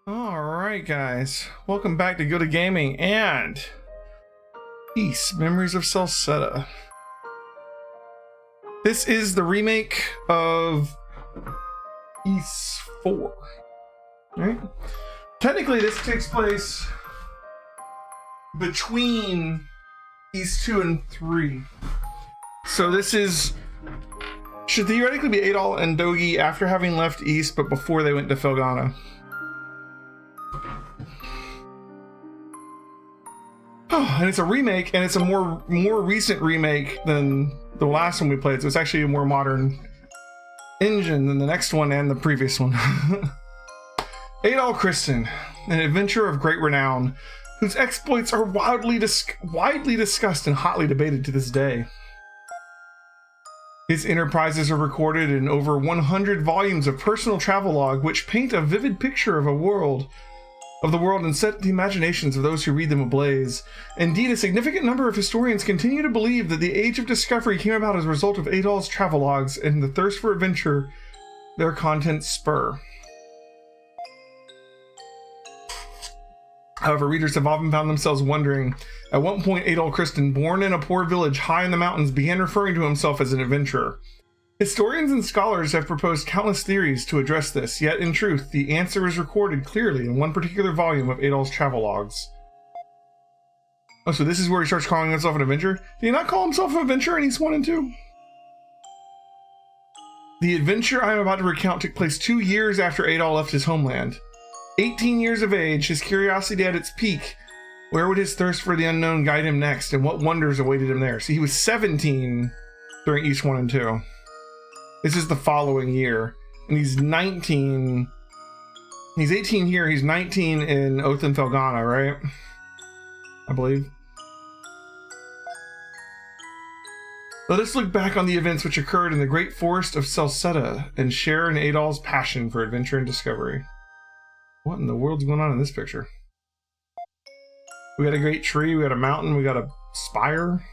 Alright guys, welcome back to Gilded Gaming and Peace, Memories of Celceta. This is the remake of PS4, right? Technically this takes place between PS 2 and 3. So this should theoretically be Adol and Dogi after having left East, but before they went to Felghana. And it's a remake, and it's a more recent remake than the last one we played, so it's actually a more modern engine than the next one and the previous one. Adol Christen, an adventurer of great renown, whose exploits are widely discussed and hotly debated to this day. His enterprises are recorded in over 100 volumes of personal travelogue, which paint a vivid picture of the world and set the imaginations of those who read them ablaze. Indeed, a significant number of historians continue to believe that the Age of Discovery came about as a result of Adol's travelogues and the thirst for adventure their contents spur. However, readers have often found themselves wondering at what point Adol Christen, born in a poor village high in the mountains, began referring to himself as an adventurer. Historians and scholars have proposed countless theories to address this, yet in truth, the answer is recorded clearly in one particular volume of Adol's travelogues. Oh, so this is where he starts calling himself an adventurer? Did he not call himself an adventurer in East 1 and 2? The adventure I am about to recount took place 2 years after Adol left his homeland. 18 years of age, his curiosity at its peak. Where would his thirst for the unknown guide him next, and what wonders awaited him there? See, he was 17 during East 1 and 2. This is the following year, and he's 19. He's 18 here, he's 19 in Oath and Felghana, right? I believe. Let us look back on the events which occurred in the great forest of Celceta and share in Adol's passion for adventure and discovery. What in the world's going on in this picture? We got a great tree, we got a mountain, we got a spire.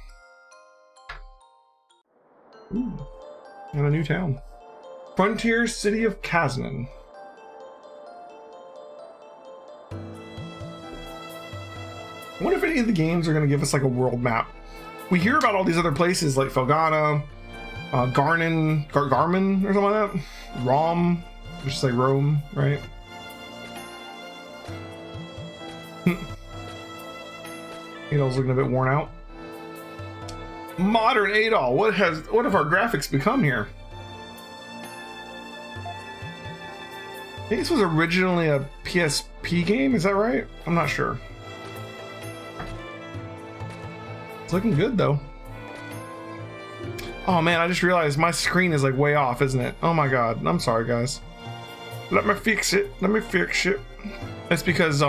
Ooh. And a new town. Frontier City of Kaznan. I wonder if any of the games are going to give us like a world map. We hear about all these other places like Felghana, Garmin, or something like that. Rom, which is like Rome, right? Adol's looking a bit worn out. Modern Adol, what have our graphics become here? I think this was originally a PSP game, is that right? I'm not sure. It's looking good though. Oh man, I just realized my screen is like way off, isn't it? Oh my god, I'm sorry guys. Let me fix it. That's because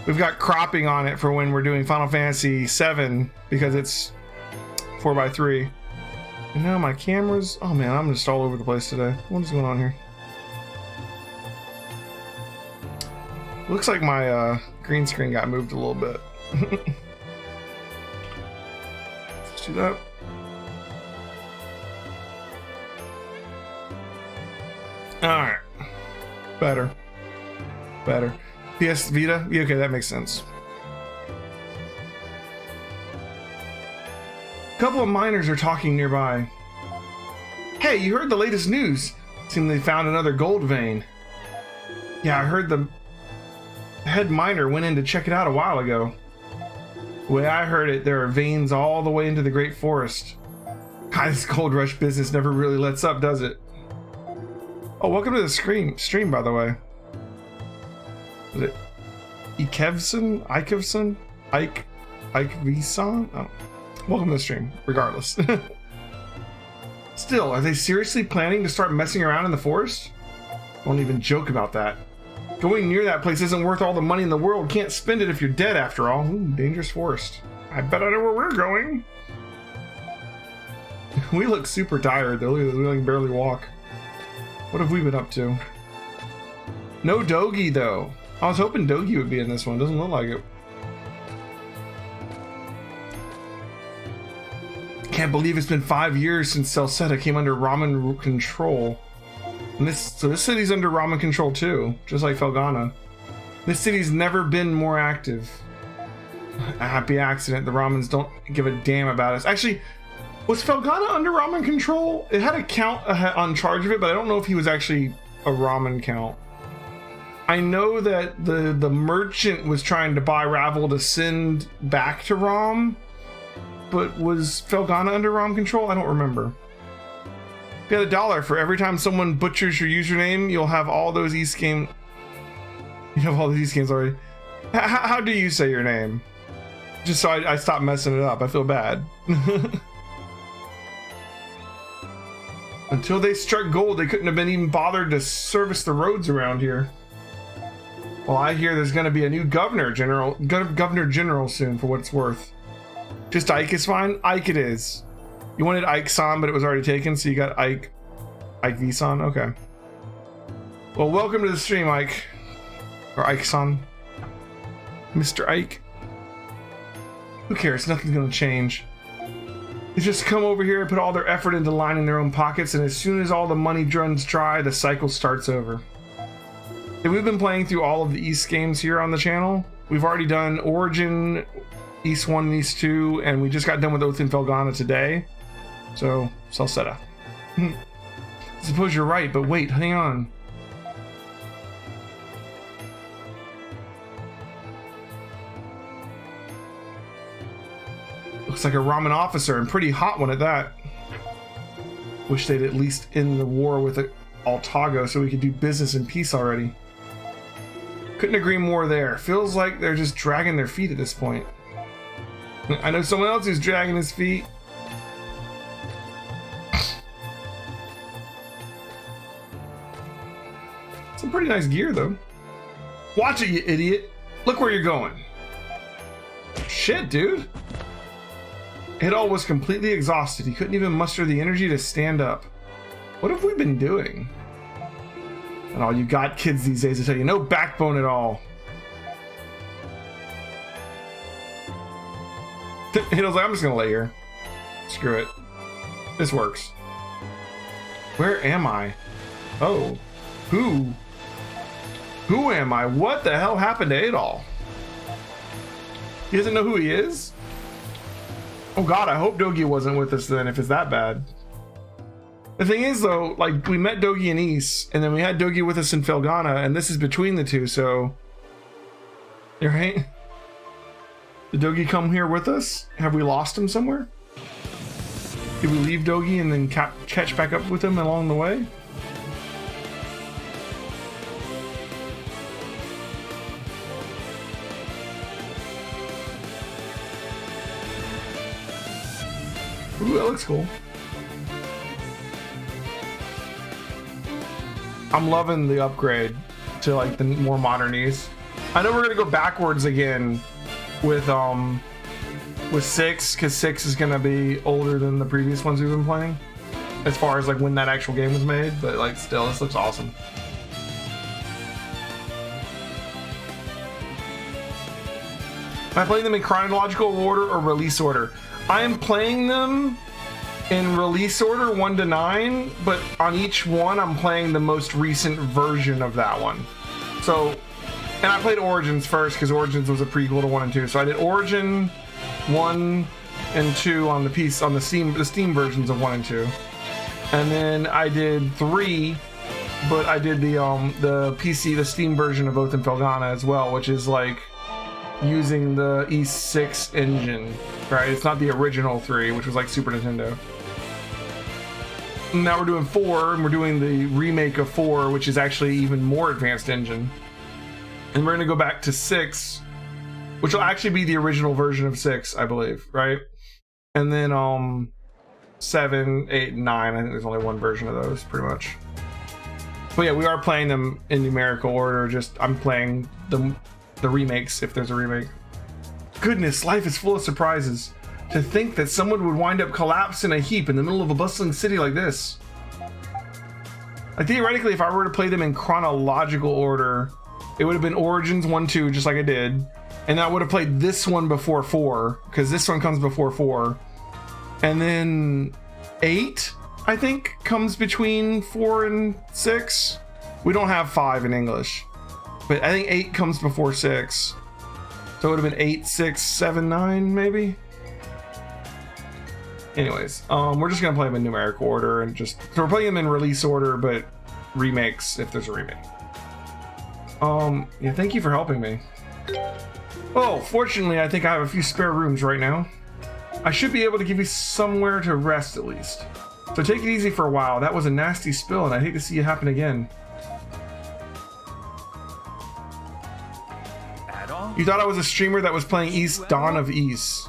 we've got cropping on it for when we're doing Final Fantasy VII because it's 4:3. And now my cameras, oh man, I'm just all over the place today. What is going on here? Looks like my green screen got moved a little bit. Let's do that. Alright. Better. PS Vita? Yeah, okay, that makes sense. A couple of miners are talking nearby. Hey, you heard the latest news? Seems they found another gold vein. Yeah, I heard the head miner went in to check it out a while ago. The way I heard it, there are veins all the way into the Great Forest. God, this gold rush business never really lets up, does it? Oh, welcome to the stream, by the way. Is it Ikevson? Ikevson? Oh. Welcome to the stream, regardless. Still, are they seriously planning to start messing around in the forest? Don't even joke about that. Going near that place isn't worth all the money in the world. Can't spend it if you're dead after all. Ooh, dangerous forest. I bet I know where we're going. We look super tired though. We can barely walk. What have we been up to? No Dogi though. I was hoping Dogi would be in this one. Doesn't look like it. Can't believe it's been 5 years since Celceta came under Ramen control. And this city's under Ramen control too, just like Felghana. This city's never been more active. A happy accident. The Ramens don't give a damn about us. Actually, was Felgana under Ramen control? It had a count on charge of it, but I don't know if he was actually a Ramen count. I know that the merchant was trying to buy Ravel to send back to Rom, but was Felgana under Rom control? I don't remember. You got $1 for every time someone butchers your username. You'll have all those East game. You have all these East games already. How do you say your name? Just so I stop messing it up. I feel bad. Until they struck gold, they couldn't have been even bothered to service the roads around here. Well, I hear there's going to be a new governor general soon, for what it's worth. Just Ike is fine? Ike it is. You wanted Ike-san, but it was already taken, so you got Ike V-san? Okay. Well, welcome to the stream, Ike. Or Ike-san. Mr. Ike. Who cares? Nothing's going to change. They just come over here and put all their effort into lining their own pockets, and as soon as all the money runs dry, the cycle starts over. And we've been playing through all of the East games here on the channel. We've already done Origin, East 1 and East 2, and we just got done with Oath and Felgana today. So, Celceta. I suppose you're right, but wait, hang on. Looks like a ramen officer, and pretty hot one at that. Wish they'd at least end the war with Altago so we could do business in peace already. Couldn't agree more there. Feels like they're just dragging their feet at this point. I know someone else who's dragging his feet. Some pretty nice gear though. Watch it, you idiot. Look where you're going. Shit, dude. Hidal was completely exhausted. He couldn't even muster the energy to stand up. What have we been doing? And all you got kids these days, I tell you, no backbone at all. Hidal's like, I'm just gonna lay here. Screw it. This works. Where am I? Oh. Who? Who am I? What the hell happened to Adol? He doesn't know who he is? Oh god, I hope Dogi wasn't with us then, if it's that bad. The thing is though, like, we met Dogi in East, and then we had Dogi with us in Felgana, and this is between the two, so... You're right? Did Dogi come here with us? Have we lost him somewhere? Did we leave Dogi and then catch back up with him along the way? Ooh, that looks cool. I'm loving the upgrade to like the more modern East. I know we're gonna go backwards again with 6, because 6 is gonna be older than the previous ones we've been playing, as far as like when that actual game was made. But like, still, this looks awesome. Am I playing them in chronological order or release order? I am playing them in release order 1 to 9, but on each one I'm playing the most recent version of that one. So, and I played Origins first because Origins was a prequel to 1 and 2. So I did Origin 1 and 2 on the piece on the Steam versions of 1 and 2, and then I did 3, but I did the PC, the Steam version of Oath and Felgana as well, which is like using the E6 engine, right? It's not the original 3, which was like Super Nintendo. Now we're doing 4, and we're doing the remake of 4, which is actually even more advanced engine. And we're gonna go back to 6, which will actually be the original version of 6, I believe, right? And then 7, 8, and 9, I think there's only one version of those, pretty much. But yeah, we are playing them in numerical order, just I'm playing the remakes, if there's a remake. Goodness, life is full of surprises. To think that someone would wind up collapsed in a heap in the middle of a bustling city like this. Like, theoretically, if I were to play them in chronological order, it would have been Origins 1, 2, just like I did. And I would have played this one before 4, because this one comes before 4. And then 8, I think, comes between 4 and 6. We don't have 5 in English. But I think 8 comes before 6. So it would have been 8, 6, 7, 9, maybe? Anyways, we're just gonna play them in numeric order and just... So we're playing them in release order, but remakes if there's a remake. Yeah, thank you for helping me. Oh, fortunately, I think I have a few spare rooms right now. I should be able to give you somewhere to rest at least. So take it easy for a while. That was a nasty spill and I'd hate to see it happen again. You thought I was a streamer that was playing East Dawn of East.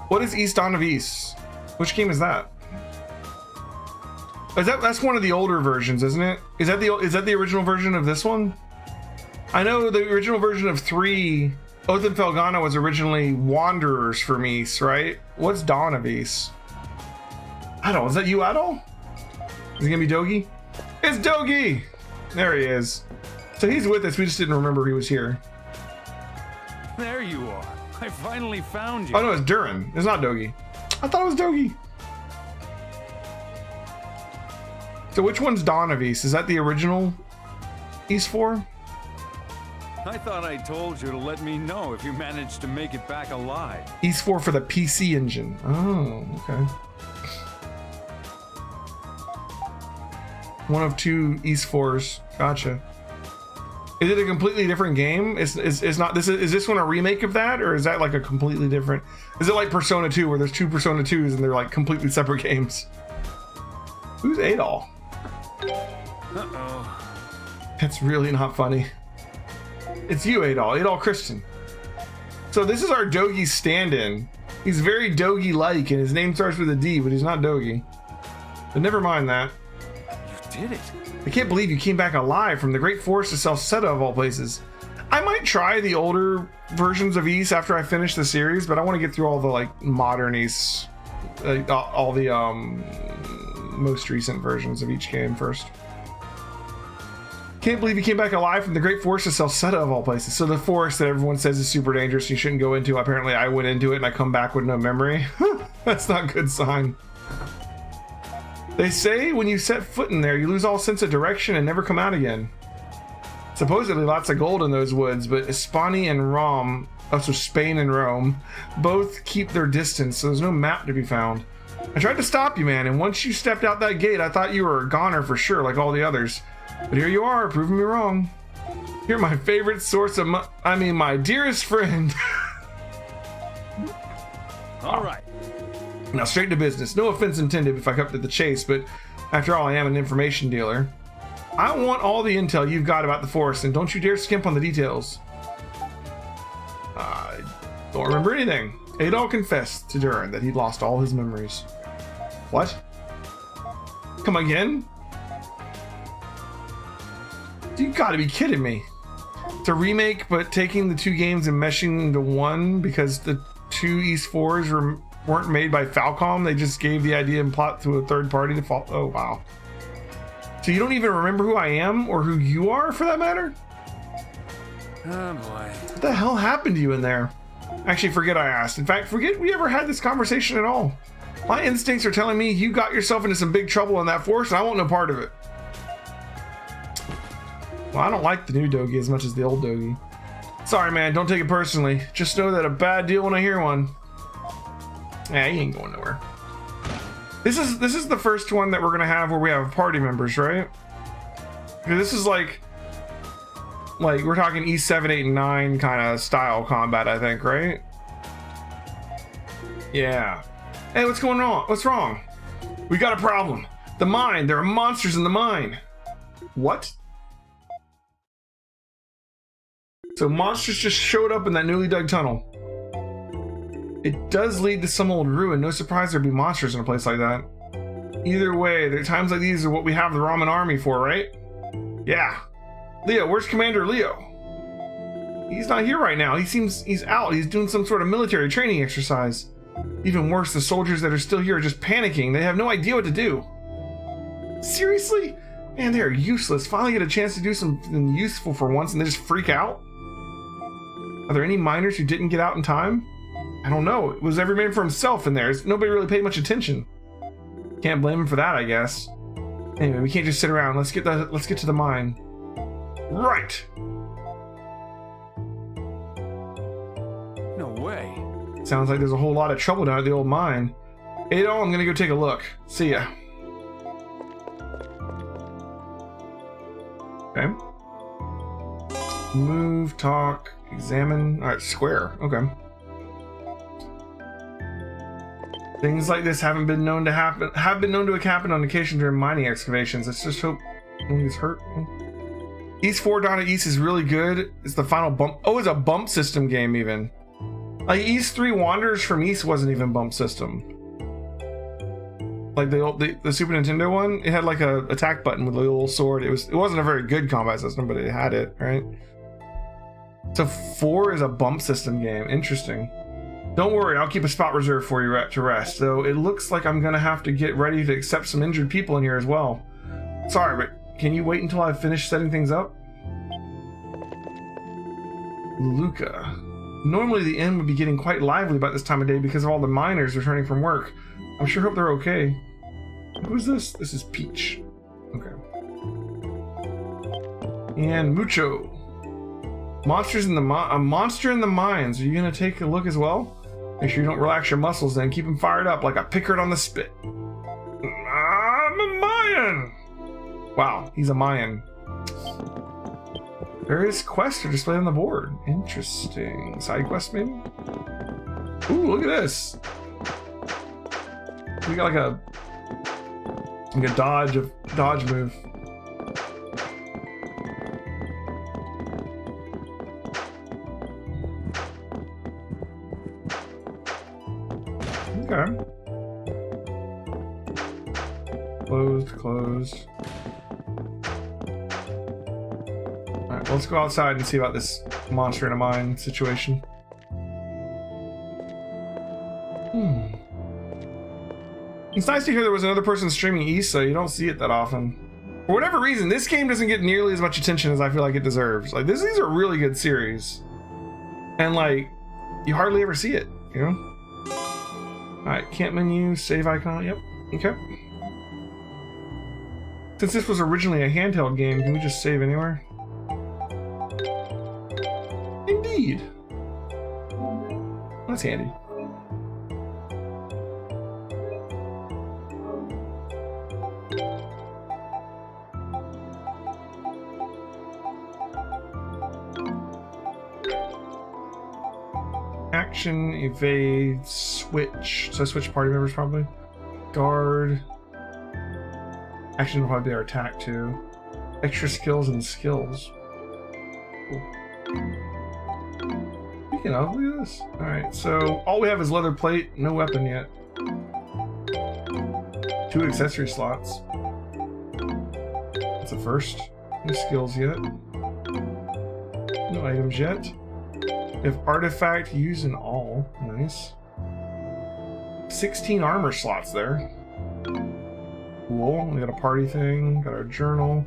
What is East Dawn of East? Which game is that? That's one of the older versions, isn't it? Is that the original version of this one? I know the original version of 3, Oath and Felghana, was originally Wanderers from East, right? What's Dawn of East? Adol, is that you, Adol? Is it gonna be Dogi? It's Dogi! There he is. So he's with us, we just didn't remember he was here. There you are. I finally found you. Oh no, it's Durin. It's not Dogi. I thought it was Dogi. So which one's Dawn of East? Is that the original East 4? I thought I told you to let me know if you managed to make it back alive. East 4 for the PC engine. Oh, okay. One of 2 East 4s. Gotcha. Is it a completely different game? Is this one a remake of that, or is that like a completely different? Is it like Persona 2 where there's 2 Persona 2s and they're like completely separate games? Who's Adol? Uh-oh. That's really not funny. It's you, Adol. Adol Christian. So this is our Dogi stand-in. He's very Dogi-like, and his name starts with a D, but he's not Dogi. But never mind that. You did it. I can't believe you came back alive from the Great Forest to Celceta of all places. I might try the older versions of East after I finish the series, but I want to get through all the like modern East, all the most recent versions of each game first. Can't believe you came back alive from the Great Forest to Celceta of all places. So the forest that everyone says is super dangerous and you shouldn't go into, apparently I went into it and I come back with no memory. That's not a good sign. They say when you set foot in there, you lose all sense of direction and never come out again. Supposedly lots of gold in those woods, but Hispania and Rome, also Spain and Rome, both keep their distance, so there's no map to be found. I tried to stop you, man, and once you stepped out that gate, I thought you were a goner for sure, like all the others. But here you are, proving me wrong. You're my favorite source of my dearest friend. All right. Now straight to business. No offense intended if I cut to the chase, but after all, I am an information dealer. I want all the intel you've got about the forest, and don't you dare skimp on the details. I don't remember anything. Adol confessed to Durin that he'd lost all his memories. What? Come again? You gotta be kidding me. It's a remake, but taking the 2 games and meshing into one because the 2 East 4s weren't made by Falcom. They just gave the idea and plot to a third party to follow. Oh, wow. So you don't even remember who I am or who you are for that matter? Oh boy. What the hell happened to you in there? Actually, forget I asked. In fact, forget we ever had this conversation at all. My instincts are telling me you got yourself into some big trouble in that forest and I want no part of it. Well, I don't like the new Dogi as much as the old Dogi. Sorry, man, don't take it personally. Just know that a bad deal when I hear one. Yeah, he ain't going nowhere. This is the first one that we're gonna have where we have party members, right? This is like we're talking E7, 8, and 9 kind of style combat, I think, right? Yeah. Hey, what's going on? What's wrong? We got a problem. The mine. There are monsters in the mine. What? So monsters just showed up in that newly dug tunnel. It does lead to some old ruin. No surprise there'd be monsters in a place like that. Either way, there are times like these are what we have the Ramen army for, right? Yeah. Leo, where's Commander Leo? He's not here right now. He's out. He's doing some sort of military training exercise. Even worse, the soldiers that are still here are just panicking. They have no idea what to do. Seriously? Man, they are useless. Finally get a chance to do something useful for once and they just freak out? Are there any miners who didn't get out in time? I don't know. It was every man for himself in there. Nobody really paid much attention. Can't blame him for that, I guess. Anyway, we can't just sit around. Let's get to the mine. Right. way. Sounds like there's a whole lot of trouble down at the old mine. Adol, I'm gonna go take a look. See ya. Okay. Move, talk, examine. Alright, square. Okay. Things like this have been known to happen on occasion during mining excavations. Let's just hope no one gets hurt. East 4 Dawn of East is really good. It's the final bump. Oh, it's a bump system game even. Like East 3 Wanderers from East wasn't even bump system. Like the Super Nintendo one, it had like a attack button with a little sword. It wasn't a very good combat system, but it had it, right? So 4 is a bump system game. Interesting. Don't worry, I'll keep a spot reserved for you to rest. Though it looks like I'm gonna have to get ready to accept some injured people in here as well. Sorry, but can you wait until I've finished setting things up? Luca. Normally the inn would be getting quite lively about this time of day because of all the miners returning from work. I sure hope they're okay. Who's this? This is Peach. Okay. And Mucho. Monsters in the a monster in the mines. Are you gonna take a look as well? Make sure you don't relax your muscles then. Keep them fired up like a pickard on the spit. I'm a Mayan! Wow, he's a Mayan. Various quests are displayed on the board. Interesting. Side quest maybe? Ooh, look at this. We got like a dodge move. Okay. Closed. Alright, let's go outside and see about this monster in a mine situation. It's nice to hear there was another person streaming East, so you don't see it that often. For whatever reason, this game doesn't get nearly as much attention as I feel like it deserves. Like, these are really good series. And, like, you hardly ever see it, you know? Alright, camp menu, save icon, yep, okay. Since this was originally a handheld game, can we just save anywhere? Indeed. That's handy. Action, evade, switch. So switch party members probably. Guard. Action will probably be our attack too. Extra skills and skills. Cool. Speaking of, look at this. Alright, so all we have is leather plate, no weapon yet. 2 accessory slots. That's the first. No skills yet. No items yet. We have artifact use in all. Nice. 16 armor slots there. Cool. We got a party thing. Got our journal.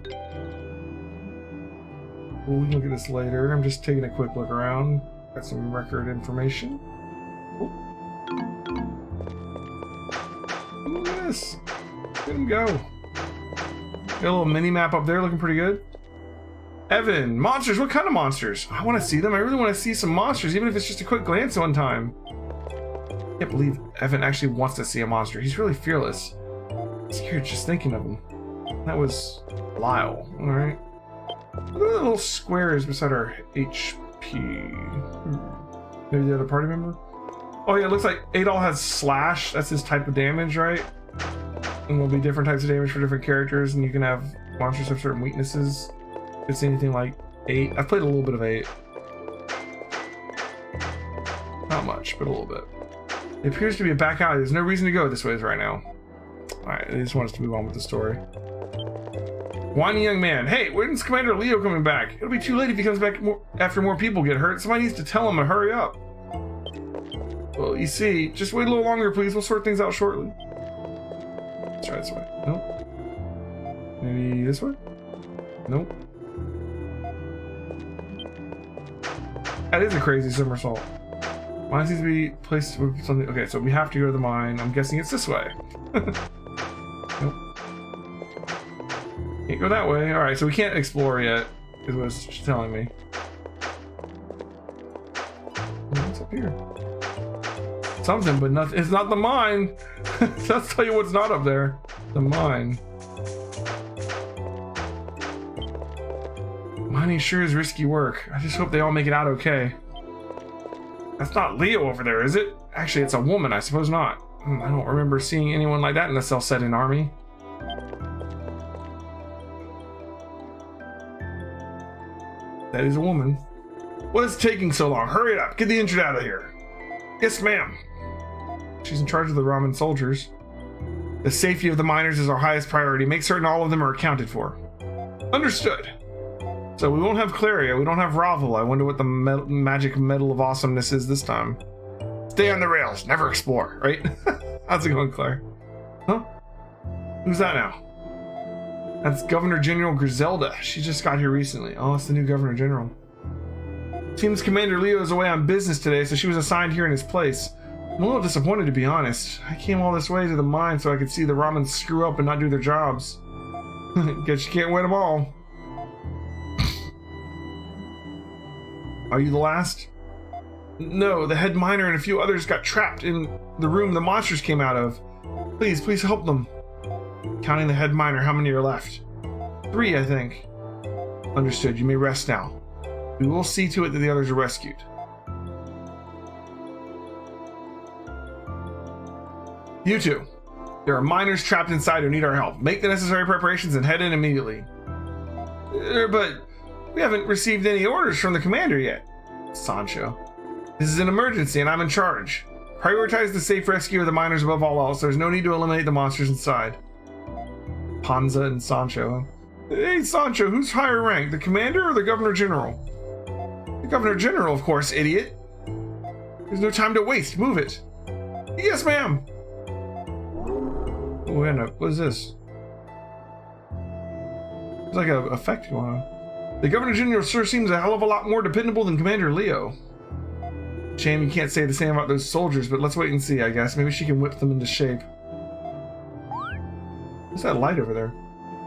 Cool, we can look at this later. I'm just taking a quick look around. Got some record information. Cool. Look at this. Look at him go. Got a little mini map up there looking pretty good. Evan, monsters, what kind of monsters? I want to see them. I really want to see some monsters, even if it's just a quick glance one time. I can't believe Evan actually wants to see a monster. He's really fearless. I'm scared just thinking of him. That was Lyle, alright. Look at the little squares beside our HP. Maybe the other party member? Oh yeah, it looks like Adol has slash. That's his type of damage, right? And there'll be different types of damage for different characters, and you can have monsters have certain weaknesses. If it's anything like 8. I've played a little bit of 8. Not much, but a little bit. It appears to be a back alley. There's no reason to go this way right now. Alright, I just want us to move on with the story. Whiny young man. Hey, when's Commander Leo coming back? It'll be too late if he comes back after more people get hurt. Somebody needs to tell him to hurry up. Well, you see, just wait a little longer, please. We'll sort things out shortly. Let's try this way. Nope. Maybe this way? Nope. That is a crazy somersault. Mine seems to be placed with something. Okay, so we have to go to the mine. I'm guessing it's this way. Nope. Can't go that way. Alright, so we can't explore yet, is what it's telling me. What's up here? Something, but nothing. It's not the mine. Let's tell you what's not up there. The mine. Mining sure is risky work. I just hope they all make it out okay. That's not Leo over there, is it? Actually, it's a woman. I suppose not. I don't remember seeing anyone like that in the Celceta army. That is a woman. What is taking so long? Hurry it up. Get the injured out of here. Yes, ma'am. She's in charge of the Ramen soldiers. The safety of the miners is our highest priority. Make certain all of them are accounted for. Understood. So we won't have Claria. We don't have Ravel. I wonder what the magic medal of awesomeness is this time. Stay on the rails. Never explore, right? How's it going, Claire? Huh? Who's that now? That's Governor General Griselda. She just got here recently. Oh, it's the new Governor General. Seems Commander Leo is away on business today, so she was assigned here in his place. I'm a little disappointed, to be honest. I came all this way to the mine so I could see the ramen screw up and not do their jobs. Guess you can't win them all. Are you the last? No, the head miner and a few others got trapped in the room the monsters came out of. Please help them. Counting the head miner, how many are left? 3, I think. Understood, you may rest now. We will see to it that the others are rescued. You two. There are miners trapped inside who need our help. Make the necessary preparations and head in immediately. But we haven't received any orders from the commander yet. Sancho. This is an emergency and I'm in charge. Prioritize the safe rescue of the miners above all else. There's no need to eliminate the monsters inside. Panza and Sancho. Hey, Sancho, who's higher rank, the commander or the governor general? The governor general, of course, idiot. There's no time to waste. Move it. Yes, ma'am. Oh, wait, what is this? It's like a effect going on. The governor general sure seems a hell of a lot more dependable than Commander Leo. Shame you can't say the same about those soldiers, but let's wait and see, I guess. Maybe she can whip them into shape. What's that light over there?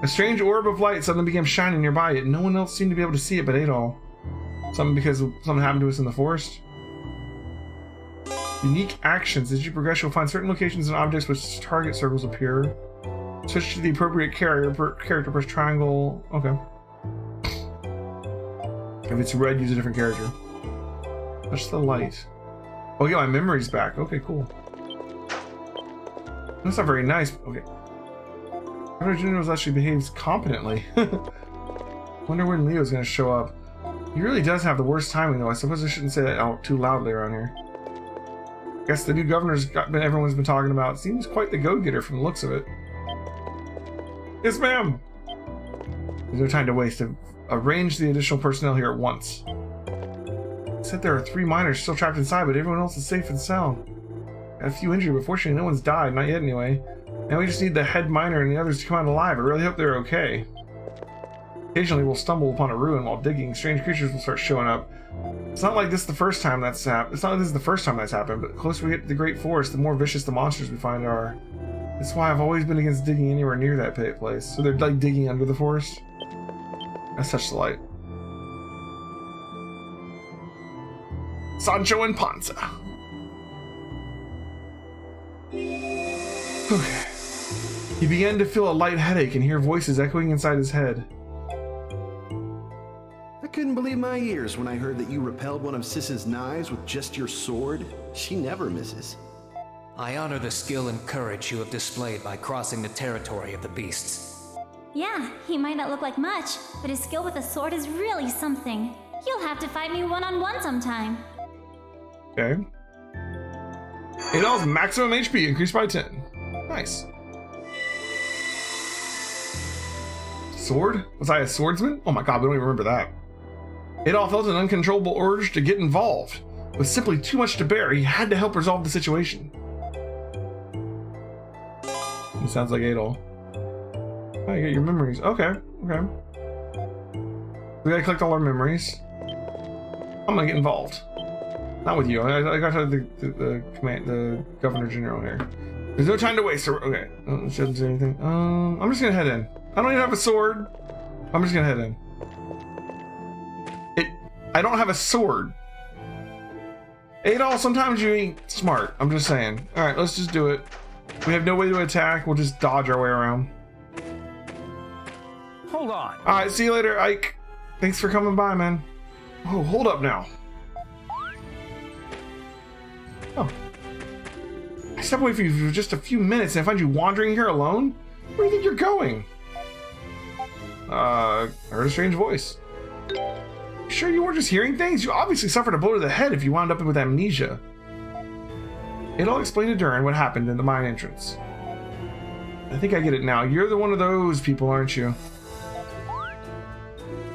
A strange orb of light suddenly began shining nearby, yet no one else seemed to be able to see it but Adol. Something because something happened to us in the forest? Unique actions. As you progress, you'll find certain locations and objects which target circles appear. Switch to the appropriate character, press triangle. Okay. If it's red, use a different character. Touch the light. Oh, yeah, my memory's back. Okay, cool. That's not very nice. Okay. Governor General actually behaves competently. Wonder when Leo's gonna show up. He really does have the worst timing, though. I suppose I shouldn't say that out too loudly around here. Guess the new governor's everyone's been talking about. Seems quite the go-getter from the looks of it. Yes, ma'am. There's no time to waste. Arrange the additional personnel here at once. It said there are 3 miners still trapped inside, but everyone else is safe and sound. Got a few injured, but fortunately no one's died. Not yet, anyway. Now we just need the head miner and the others to come out alive. I really hope they're okay. Occasionally we'll stumble upon a ruin while digging. Strange creatures will start showing up. It's not like this is the first time that's happened. It's not like this is the first time that's happened, but the closer we get to the Great Forest, the more vicious the monsters we find are. That's why I've always been against digging anywhere near that place. So they're like digging under the forest. That's such the light. Sancho and Panza. Okay. He began to feel a light headache and hear voices echoing inside his head. I couldn't believe my ears when I heard that you repelled one of Sis's knives with just your sword. She never misses. I honor the skill and courage you have displayed by crossing the territory of the beasts. Yeah, he might not look like much, but his skill with a sword is really something. You'll have to fight me one-on-one sometime. Okay. Adol's maximum HP increased by 10. Nice. Sword? Was I a swordsman? Oh my god, we don't even remember that. Adol felt an uncontrollable urge to get involved. With simply too much to bear, he had to help resolve the situation. It sounds like Adol. Oh, you get your memories. Okay, okay. We gotta collect all our memories. I'm gonna get involved. Not with you. I got to the governor general here. There's no time to waste. Okay. Shouldn't say anything. I'm just gonna head in. I don't even have a sword. I'm just gonna head in. I don't have a sword. Adol, sometimes you ain't smart. I'm just saying. All right, let's just do it. We have no way to attack. We'll just dodge our way around. Hold on. All right, see you later, Ike. Thanks for coming by, man. Oh, hold up now. Oh. I stepped away from you for just a few minutes and I find you wandering here alone? Where do you think you're going? I heard a strange voice. Sure you weren't just hearing things? You obviously suffered a blow to the head if you wound up with amnesia. It all explained to Durin what happened in the mine entrance. I think I get it now. You're the one of those people, aren't you?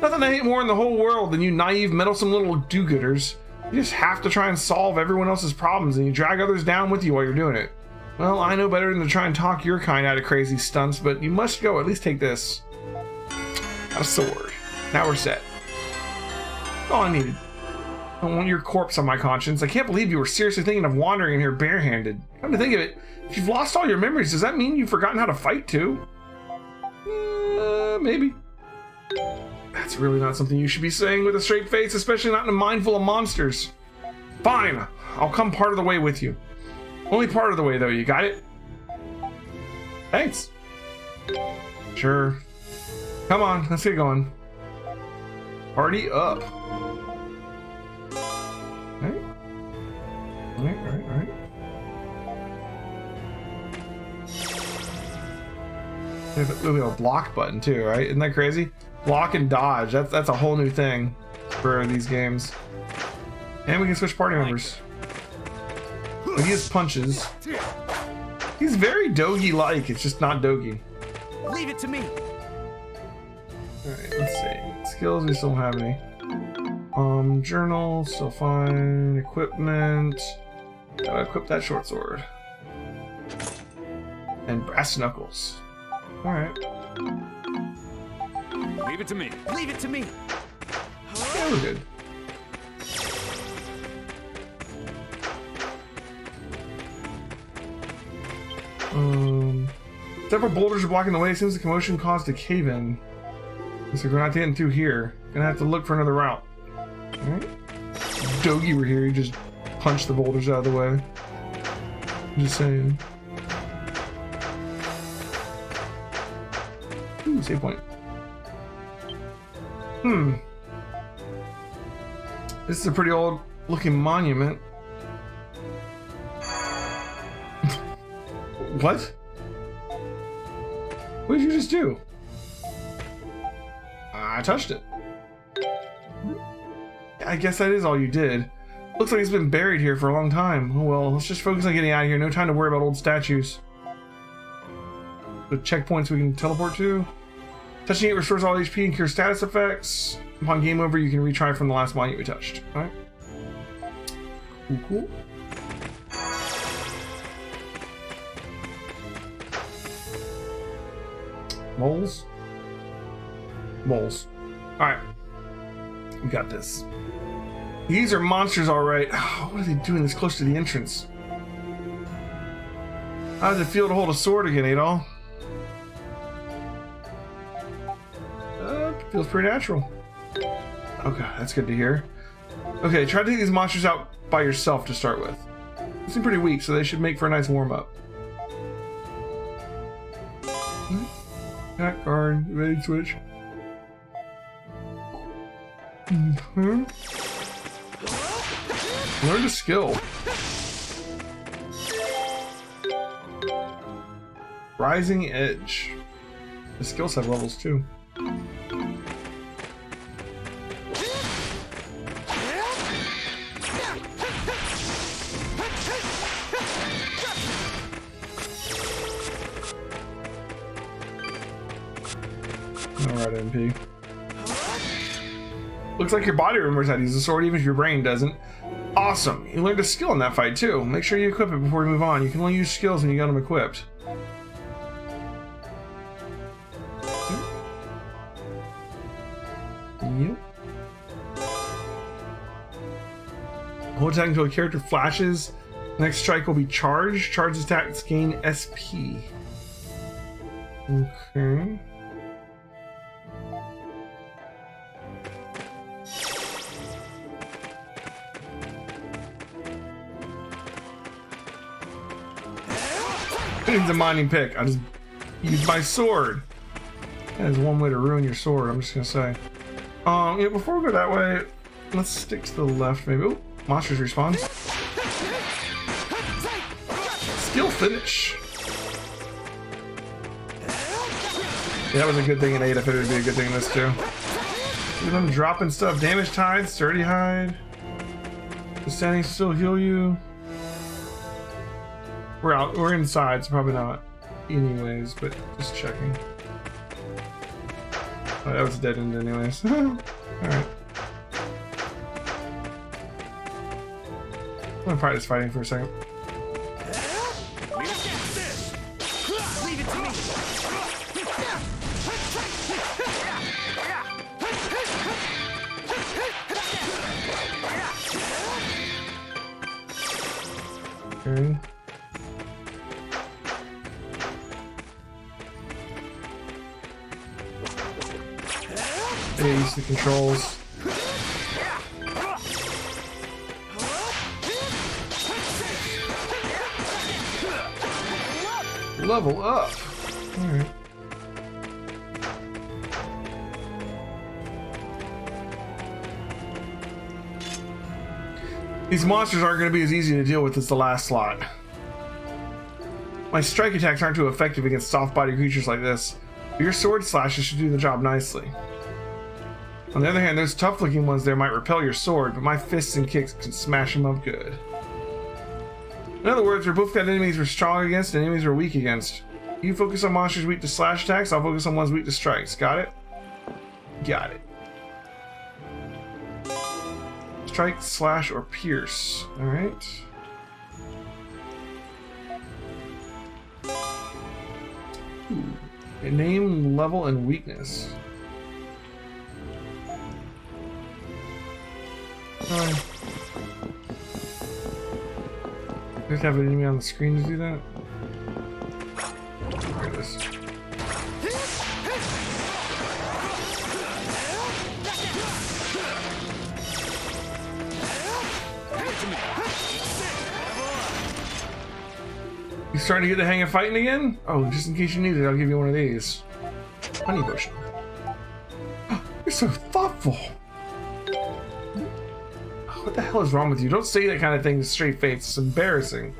Nothing I hate more in the whole world than you naive, meddlesome little do-gooders. You just have to try and solve everyone else's problems and you drag others down with you while you're doing it. Well, I know better than to try and talk your kind out of crazy stunts, but you must go. At least take this. A sword. Now we're set. All I needed. I don't want your corpse on my conscience. I can't believe you were seriously thinking of wandering in here barehanded. Come to think of it, if you've lost all your memories, does that mean you've forgotten how to fight too? Maybe. That's really not something you should be saying with a straight face, especially not in a mine full of monsters. Fine, I'll come part of the way with you. Only part of the way though, you got it? Thanks. Sure. Come on, let's get going. Party up. Alright. Alright. There'll be a block button too, right? Isn't that crazy? Block and dodge. That's a whole new thing for these games. And we can switch party members. But he has punches. He's very Dogi-like. It's just not Dogi. Leave it to me. Alright, let's see. Skills, we still don't have any. Journal, still fine. Equipment. Gotta equip that short sword. And brass knuckles. Alright. Leave it to me. Leave it to me. Yeah, we're good. Several boulders are blocking the way. It seems the commotion caused a cave-in. So we're not getting through here. Gonna have to look for another route. Alright. Dogi were here, you just punch the boulders out of the way. I'm just saying. Ooh, save point. This is a pretty old looking monument. What? What did you just do? I touched it. I guess that is all you did. Looks like he's been buried here for a long time. Oh well, let's just focus on getting out of here. No time to worry about old statues. The checkpoints we can teleport to. Touching it restores all HP and cures status effects. Upon game over, you can retry from the last monument we touched. Alright. Cool. Moles? Moles. Alright. We got this. These are monsters, alright. What are they doing this close to the entrance? How does it feel to hold a sword again, Adol? Feels pretty natural. Okay, that's good to hear. Okay, try to take these monsters out by yourself to start with. They seem pretty weak, so they should make for a nice warm-up. Attack guard, ready switch. Learn a skill. Rising Edge. The skills have levels too. Alright, MP. Looks like your body remembers how to use the sword, even if your brain doesn't. Awesome! You learned a skill in that fight too. Make sure you equip it before we move on. You can only use skills when you got them equipped. Yep. Hold attack until a character flashes. Next strike will be charged. Charged attacks gain SP. Okay. Who needs a mining pick? I just use my sword. That is one way to ruin your sword, I'm just gonna say. Yeah, before we go that way, let's stick to the left maybe. Oh, monsters respawn. Skill finish. Yeah, that was a good thing in 8. I figured it'd be a good thing in this too. Look at them dropping stuff. Damaged hide, sturdy hide. The standing still heal you. We're out. We're inside, so probably not. Anyways, but just checking. Oh, that was a dead end anyways. Alright. I'm gonna practice fighting for a second. Okay. Use the controls. Level up. All right. These monsters aren't going to be as easy to deal with as the last slot. My strike attacks aren't too effective against soft-bodied creatures like this, but your sword slashes should do the job nicely. On the other hand, those tough-looking ones there might repel your sword, but my fists and kicks can smash them up good. In other words, we're both got enemies we're strong against and enemies we're weak against. You focus on monsters weak to slash attacks, I'll focus on ones weak to strikes. Got it? Got it. Strike, slash, or pierce. Alright. Name, level, and weakness. Do you have an enemy on the screen to do that? There it is. You starting to get the hang of fighting again? Oh, just in case you need it, I'll give you one of these. Honey potion. You're so thoughtful. What the hell is wrong with you? Don't say that kind of thing to straight face. It's embarrassing.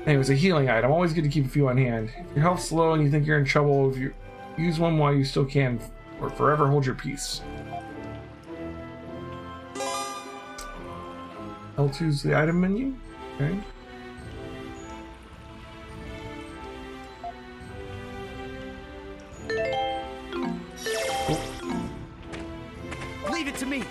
Anyways, a healing item. Always good to keep a few on hand. If your health's low and you think you're in trouble, if you use one while you still can, or forever hold your peace. L2's the item menu. Okay. Leave it to me.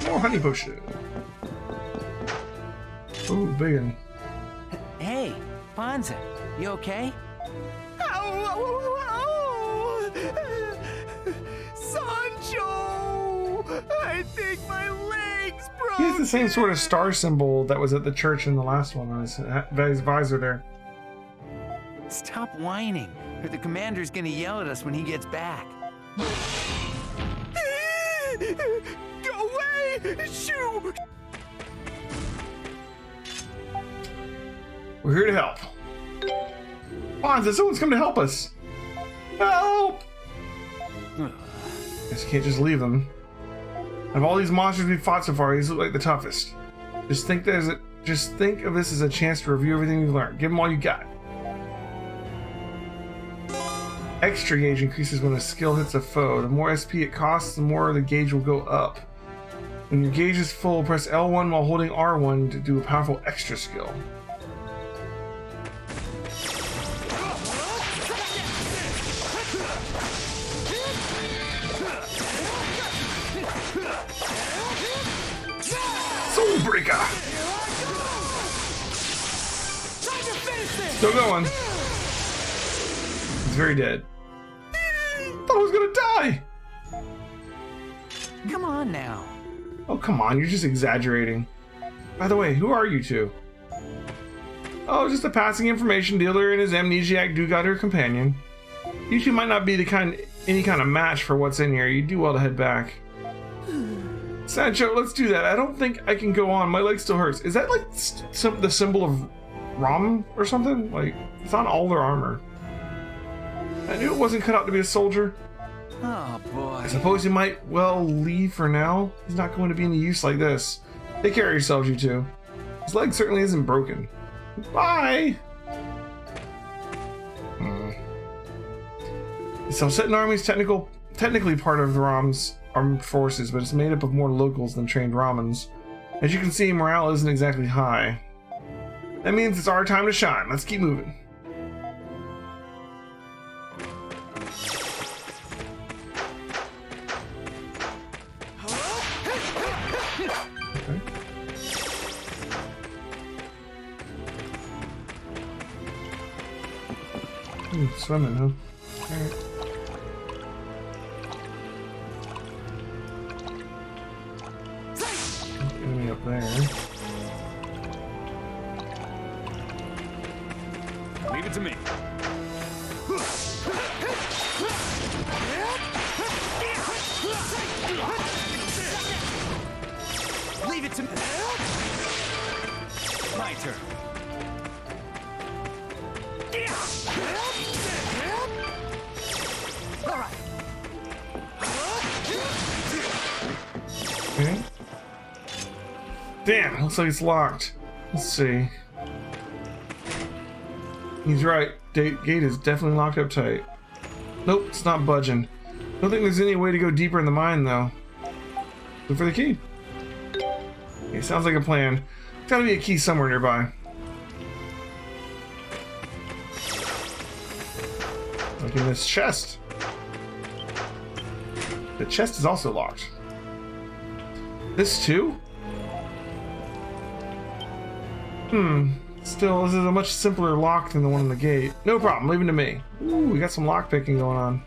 More honey potion. Ooh, big one. Hey, Bonza, you okay? Sancho! I think my leg's broke. He has the same sort of star symbol that was at the church in the last one on his visor there. Stop whining, or the commander's gonna yell at us when he gets back. Go away! Shoo! We're here to help. Bonza, someone's come to help us. Help! Guess you can't just leave them. Of all these monsters we've fought so far, these look like the toughest. Just think of this as a chance to review everything we've learned. Give them all you got. Extra gauge increases when a skill hits a foe. The more SP it costs, the more the gauge will go up. When your gauge is full, press L1 while holding R1 to do a powerful extra skill. Soulbreaker! Still going. He's very dead. Thought I was gonna die! Come on now. Oh, come on, you're just exaggerating. By the way, who are you two? Oh, just a passing information dealer and his amnesiac do-gooder companion. You two might not be any kind of match for what's in here. You do well to head back. Sancho, let's do that. I don't think I can go on. My leg still hurts. Is that like the symbol of Ram or something? Like, it's on all their armor. I knew it wasn't cut out to be a soldier. Oh, boy. I suppose you might well leave for now. He's not going to be any use like this. Take care of yourselves, you two. His leg certainly isn't broken. Bye! The Celcetan army is technically part of the Ram's armed forces, but it's made up of more locals than trained Ramans. As you can see, morale isn't exactly high. That means it's our time to shine. Let's keep moving. Swimming, huh? Alright. Enemy up there. Leave it to me. Leave it to me. My turn. All right. Okay. Damn, looks like it's locked. Let's see. He's right. Gate is definitely locked up tight. Nope, it's not budging. Don't think there's any way to go deeper in the mine, though. Look for the key. Okay, sounds like a plan. There's gotta be a key somewhere nearby. Like in this chest. The chest is also locked. This too? Still, this is a much simpler lock than the one on the gate. No problem, leave it to me. Ooh, we got some lock picking going on.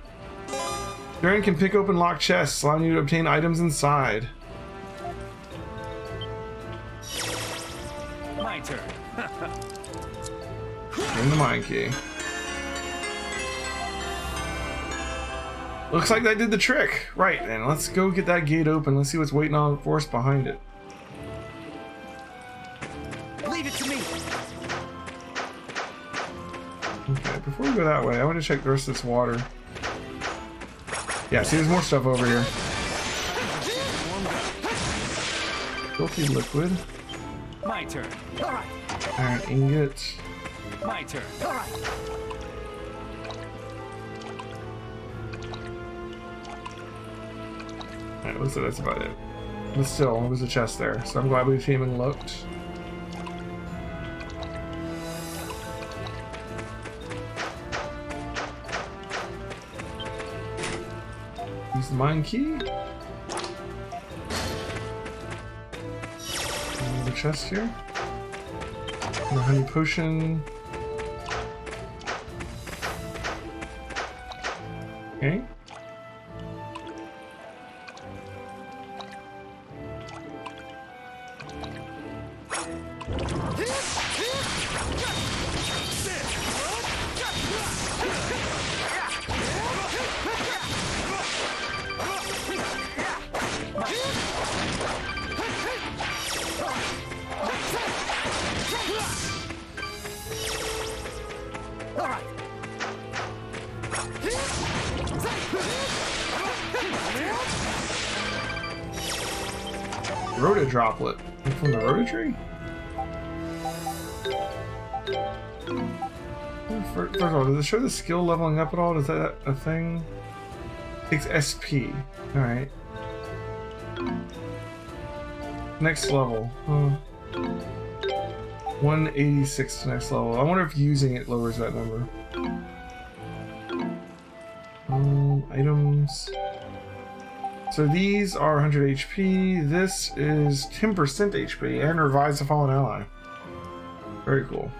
Durin can pick open locked chests, allowing you to obtain items inside. My turn. In the mine key. Looks like that did the trick. Right, then let's go get that gate open. Let's see what's waiting on for us behind it. Leave it to me. Okay, before we go that way, I want to check the rest of this water. Yeah, see, there's more stuff over here. Filthy liquid. My turn. All right. Iron ingot. My turn. All right. Alright, looks like that's about it. But still, there was a chest there, so I'm glad we came and looked. Use the mine key. Another chest here. Another honey potion. Okay. Rota droplet. From the Rota tree? First of all, does it show the skill leveling up at all? Is that a thing? Takes SP. Alright. Next level. 186 to next level. I wonder if using it lowers that number. Items. So these are 100 HP. This is 10% HP and revives the fallen ally. Very cool.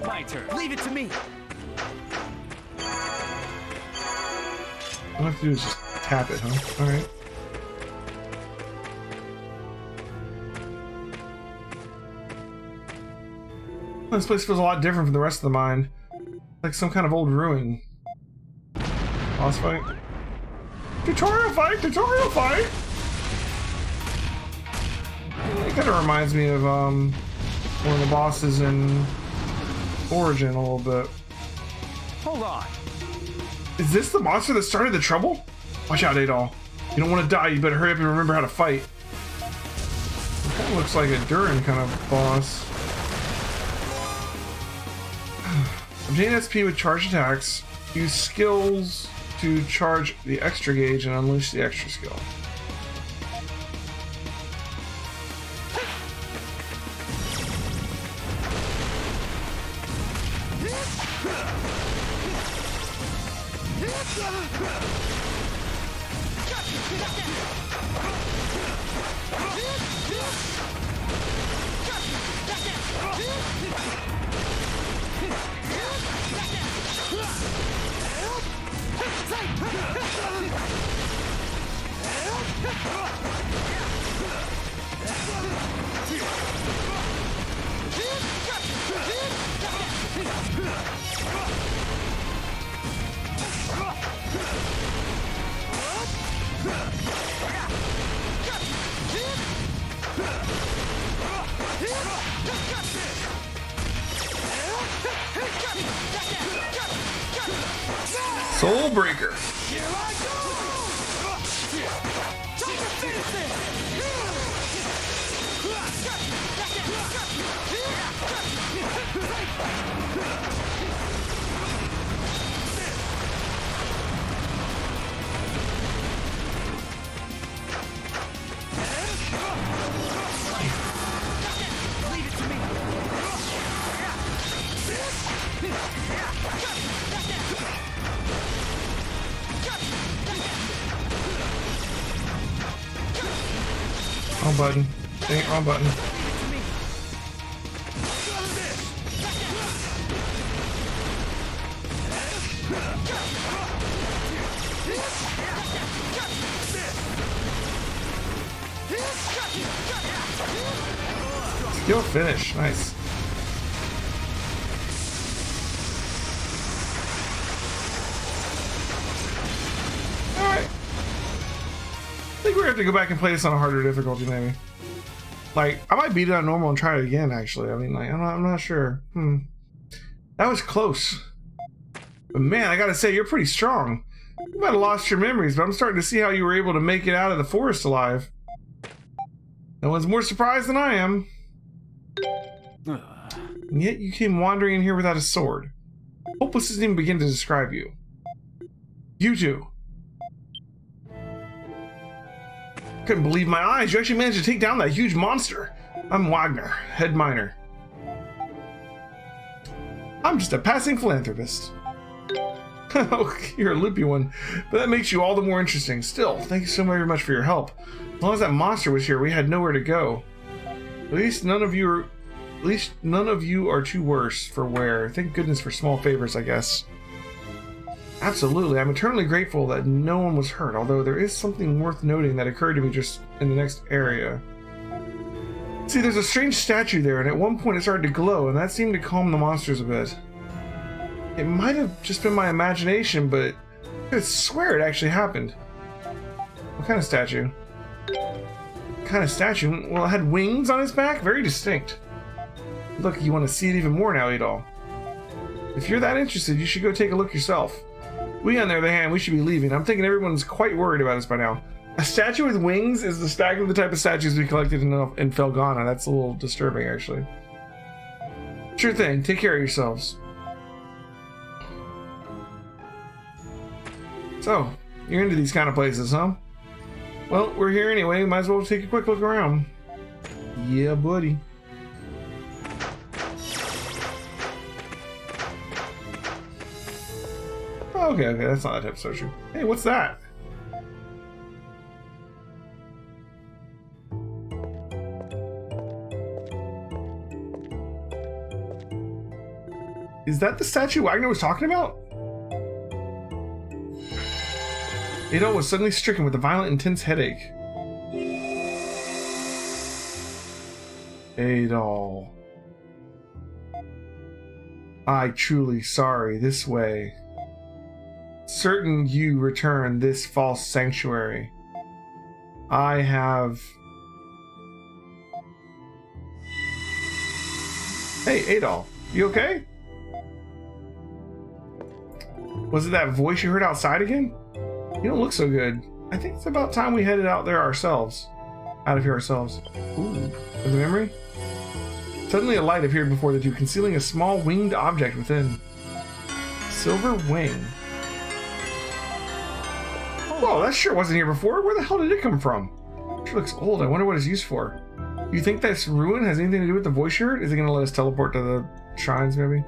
My turn. Leave it to me. All I have to do is just tap it, huh? Alright. This place feels a lot different from the rest of the mine. Like some kind of old ruin. Boss fight. Tutorial fight! Tutorial fight! It kind of reminds me of one of the bosses in Origin a little bit. Hold on. Is this the monster that started the trouble? Watch out, Adol. You don't want to die, you better hurry up and remember how to fight. It kind of looks like a Durin kind of boss. Obtain SP with charged attacks. Use skills to charge the extra gauge and unleash the extra skill. Soul Breaker. Wrong button. Dang it, wrong button. Skill finish. Nice. Alright. I think we're gonna have to go back and play this on a harder difficulty, maybe. Like, I might beat it on normal and try it again, actually. I mean, like, I'm not sure. That was close. But man, I gotta say, you're pretty strong. You might have lost your memories, but I'm starting to see how you were able to make it out of the forest alive. No one's more surprised than I am. And yet you came wandering in here without a sword. Hopeless doesn't even begin to describe you. You two. Couldn't believe my eyes. You actually managed to take down that huge monster. I'm Wagner, head miner. I'm just a passing philanthropist. Oh, you're a loopy one, but that makes you all the more interesting. Still, thank you so very much for your help. As long as that monster was here, we had nowhere to go. At least none of you are too worse for wear. Thank goodness for small favors, I guess. Absolutely, I'm eternally grateful that no one was hurt, although there is something worth noting that occurred to me just in the next area. See, there's a strange statue there, and at one point it started to glow, and that seemed to calm the monsters a bit. It might have just been my imagination, but I could swear it actually happened. What kind of statue? What kind of statue? Well, it had wings on its back? Very distinct. Look, you want to see it even more now, Adol. If you're that interested, you should go take a look yourself. We, on the other hand, we should be leaving. I'm thinking everyone's quite worried about us by now. A statue with wings is the type of statues we collected in Felghana. That's a little disturbing, actually. Sure thing. Take care of yourselves. So, you're into these kind of places, huh? Well, we're here anyway. Might as well take a quick look around. Yeah, buddy. Okay, that's not that type of statue. Hey, what's that? Is that the statue Wagner was talking about? Adol was suddenly stricken with a violent, intense headache. Adol. I truly sorry, this way. Certain you return this false sanctuary. I have... Hey, Adol, you okay? Was it that voice you heard outside again? You don't look so good. I think it's about time we headed out there ourselves. Out of here ourselves. Ooh, was it memory? Suddenly a light appeared before the two, concealing a small winged object within. Silver wing. Whoa, that sure wasn't here before. Where the hell did it come from? It looks old. I wonder what it's used for. You think this ruin has anything to do with the voice you heard? Is it going to let us teleport to the shrines, maybe?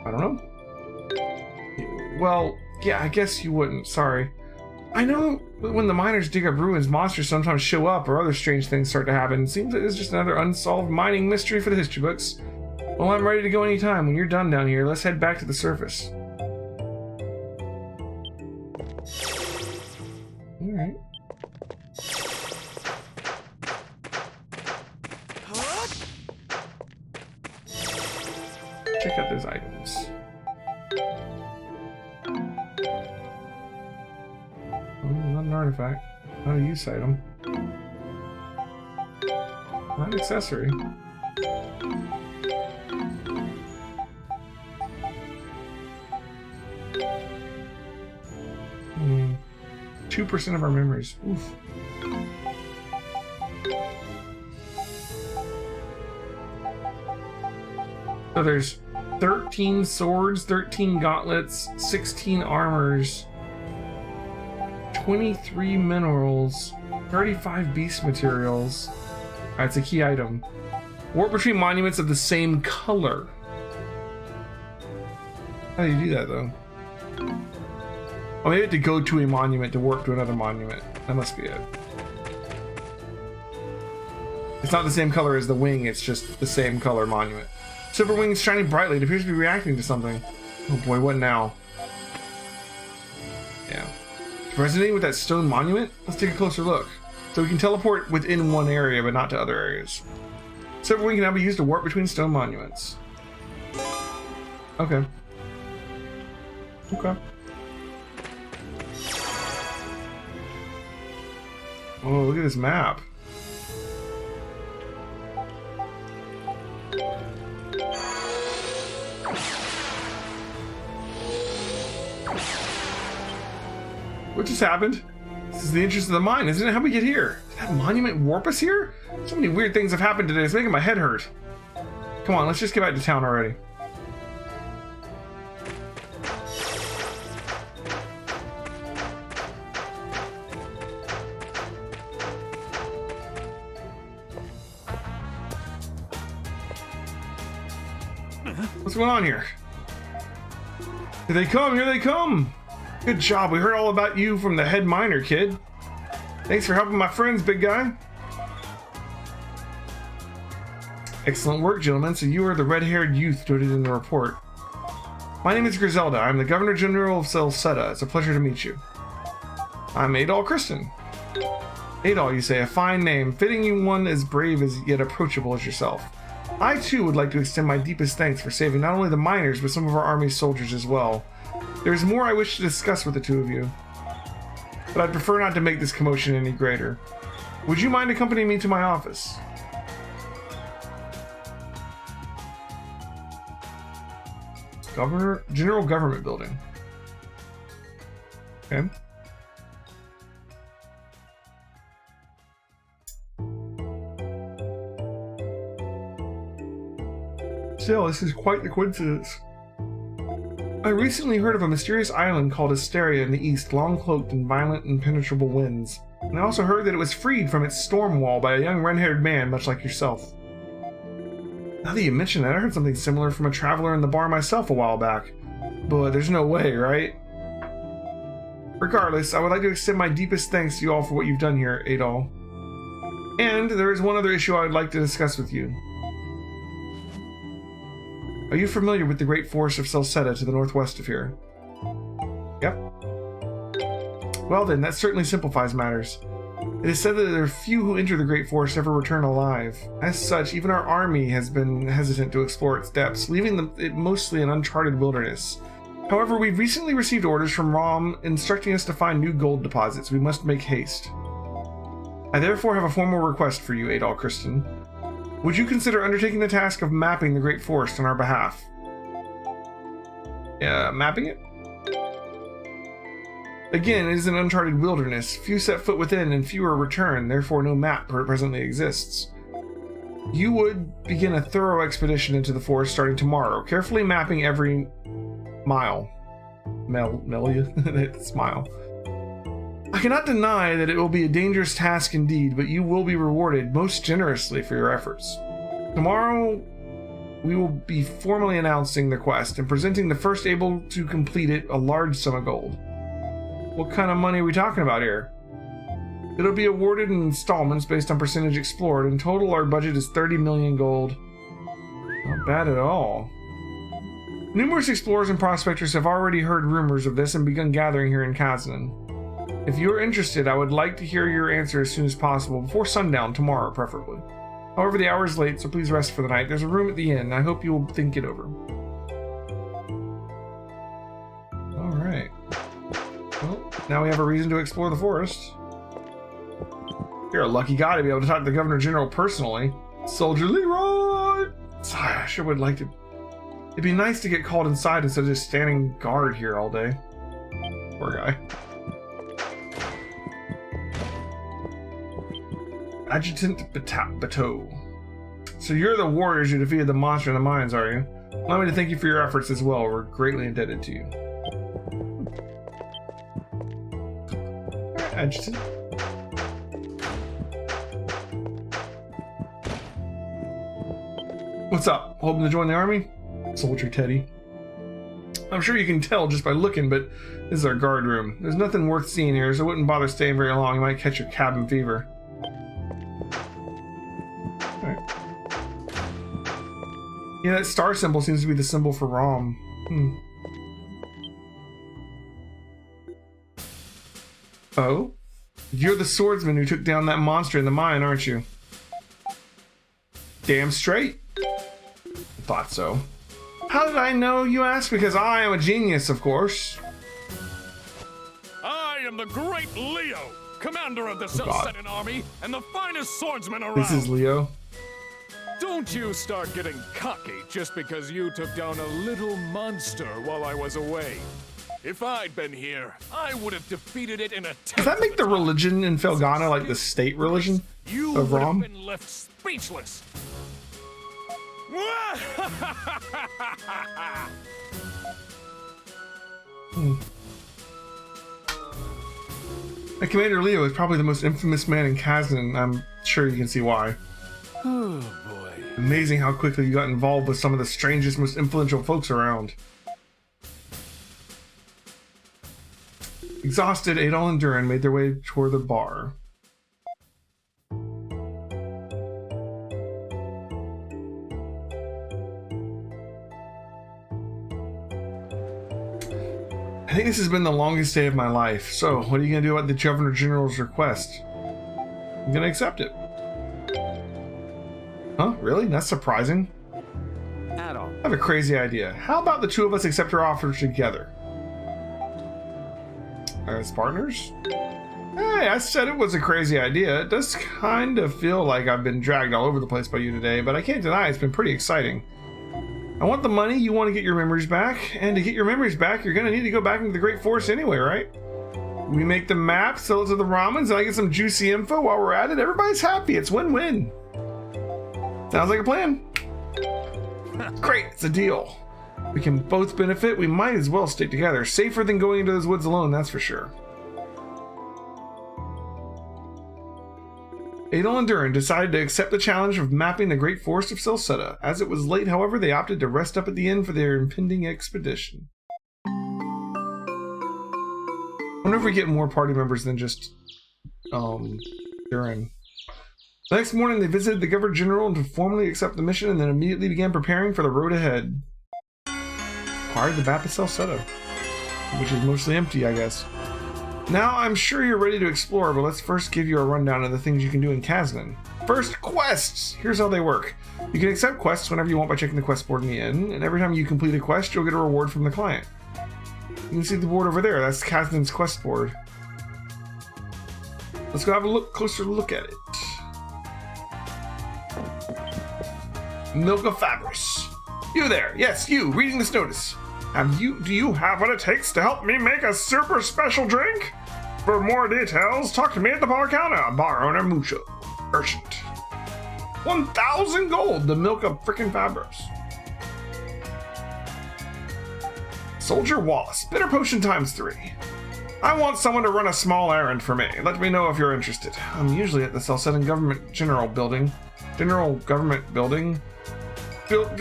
I don't know. Well, yeah, I guess you wouldn't. Sorry. I know when the miners dig up ruins, monsters sometimes show up or other strange things start to happen. It seems it is just another unsolved mining mystery for the history books. Well, I'm ready to go anytime. When you're done down here, let's head back to the surface. Alright. Check out those items. Oh, not an artifact. Not a use item. Not an accessory. 2% of our memories. Oof. So there's 13 swords, 13 gauntlets, 16 armors, 23 minerals, 35 beast materials. That's a key item. Warp between monuments of the same color. How do you do that, though? Oh, maybe I have to go to a monument to warp to another monument. That must be it. It's not the same color as the wing, it's just the same color monument. Silver wing is shining brightly. It appears to be reacting to something. Oh boy, what now? Yeah. Resonating with that stone monument? Let's take a closer look. So we can teleport within one area, but not to other areas. Silver wing can now be used to warp between stone monuments. Okay. Okay. Oh, look at this map. What just happened? This is the interest of the mine, isn't it? How'd we get here? Did that monument warp us here? So many weird things have happened today, it's making my head hurt. Come on, let's just get back to town already. What's going on here? Here they come, here they come! Good job, we heard all about you from the head miner, kid. Thanks for helping my friends, big guy. Excellent work, gentlemen. So you are the red-haired youth noted in the report. My name is Griselda. I'm the Governor General of Celceta. It's a pleasure to meet you. I'm Adol Kristen. Adol, you say, a fine name, fitting you one as brave as yet approachable as yourself. I too would like to extend my deepest thanks for saving not only the miners, but some of our army's soldiers as well. There's more I wish to discuss with the two of you, but I'd prefer not to make this commotion any greater. Would you mind accompanying me to my office? General Government Building. Okay. Still, this is quite the coincidence. I recently heard of a mysterious island called Asteria in the east, long cloaked in violent, impenetrable winds. And I also heard that it was freed from its storm wall by a young red-haired man, much like yourself. Now that you mention that, I heard something similar from a traveler in the bar myself a while back. But there's no way, right? Regardless, I would like to extend my deepest thanks to you all for what you've done here, Adol. And there is one other issue I would like to discuss with you. Are you familiar with the great forest of Celceta to the northwest of here? Yep. Well then, that certainly simplifies matters. It is said that there are few who enter the Great Forest ever return alive. As such, even our army has been hesitant to explore its depths, leaving it mostly an uncharted wilderness. However, we've recently received orders from ROM instructing us to find new gold deposits. We must make haste. I therefore have a formal request for you, Adol Kristen. Would you consider undertaking the task of mapping the Great Forest on our behalf? Mapping it? Again, it is an uncharted wilderness. Few set foot within and fewer return, therefore no map presently exists. You would begin a thorough expedition into the forest starting tomorrow, carefully mapping every mile. Smile. I cannot deny that it will be a dangerous task indeed, but you will be rewarded most generously for your efforts. Tomorrow, we will be formally announcing the quest and presenting the first able to complete it a large sum of gold. What kind of money are we talking about here? It'll be awarded in installments based on percentage explored. In total, our budget is 30 million gold. Not bad at all. Numerous explorers and prospectors have already heard rumors of this and begun gathering here in Kazan. If you are interested, I would like to hear your answer as soon as possible, before sundown tomorrow, preferably. However, the hour is late, so please rest for the night. There's a room at the inn. I hope you will think it over. Alright. Well, now we have a reason to explore the forest. You're a lucky guy to be able to talk to the Governor General personally. Soldier Leroy! I sure would like to... It'd be nice to get called inside instead of just standing guard here all day. Poor guy. Adjutant Bateau. So you're the warriors who defeated the monster in the mines, are you? Allow me to thank you for your efforts as well. We're greatly indebted to you. Adjutant. What's up? Hoping to join the army? Soldier Teddy. I'm sure you can tell just by looking, but this is our guard room. There's nothing worth seeing here, so I wouldn't bother staying very long. You might catch your cabin fever. Alright. Yeah, that star symbol seems to be the symbol for ROM. Oh? You're the swordsman who took down that monster in the mine, aren't you? Damn straight. Thought so. How did I know, you ask? Because I am a genius, of course. I am the great Leo, commander of the Celceta army and the finest swordsman around. This is Leo. Don't you start getting cocky just because you took down a little monster while I was away. If I'd been here, I would have defeated it in a... Does that make the religion in Felghana like the state religion of ROM? You would have been left speechless. Commander Leo is probably the most infamous man in Kazan. I'm sure you can see why. Oh boy. Amazing how quickly you got involved with some of the strangest, most influential folks around. Exhausted, Adol and Duran made their way toward the bar. I think this has been the longest day of my life. So, what are you going to do about the Governor General's request? I'm going to accept it. Huh? Really? That's surprising. Adol. I have a crazy idea. How about the two of us accept her offer together? As partners? Hey, I said it was a crazy idea. It does kind of feel like I've been dragged all over the place by you today, but I can't deny it's been pretty exciting. I want the money, you want to get your memories back, and to get your memories back, you're going to need to go back into the Great Forest anyway, right? We make the map, sell it to the Ramans, and I get some juicy info while we're at it. Everybody's happy. It's win-win. Sounds like a plan. Great, it's a deal. We can both benefit. We might as well stick together. Safer than going into those woods alone, that's for sure. Adol and Duran decided to accept the challenge of mapping the Great Forest of Celceta. As it was late, however, they opted to rest up at the inn for their impending expedition. I wonder if we get more party members than just Duran. The next morning, they visited the Governor General to formally accept the mission and then immediately began preparing for the road ahead. Acquired the map of Celceta, which is mostly empty, I guess. Now, I'm sure you're ready to explore, but let's first give you a rundown of the things you can do in Kaznan. First, quests! Here's how they work. You can accept quests whenever you want by checking the quest board in the inn, and every time you complete a quest, you'll get a reward from the client. You can see the board over there. That's Kaznan's quest board. Let's go have a closer look at it. Milk of Fabris. You there. Yes, you, reading this notice. Do you have what it takes to help me make a super special drink? For more details, talk to me at the bar counter. Bar owner Mucho. Urgent. 1,000 gold, the milk of frickin' Fabros. Soldier Wallace, bitter potion ×3. I want someone to run a small errand for me. Let me know if you're interested. I'm usually at the Celceta General Government Building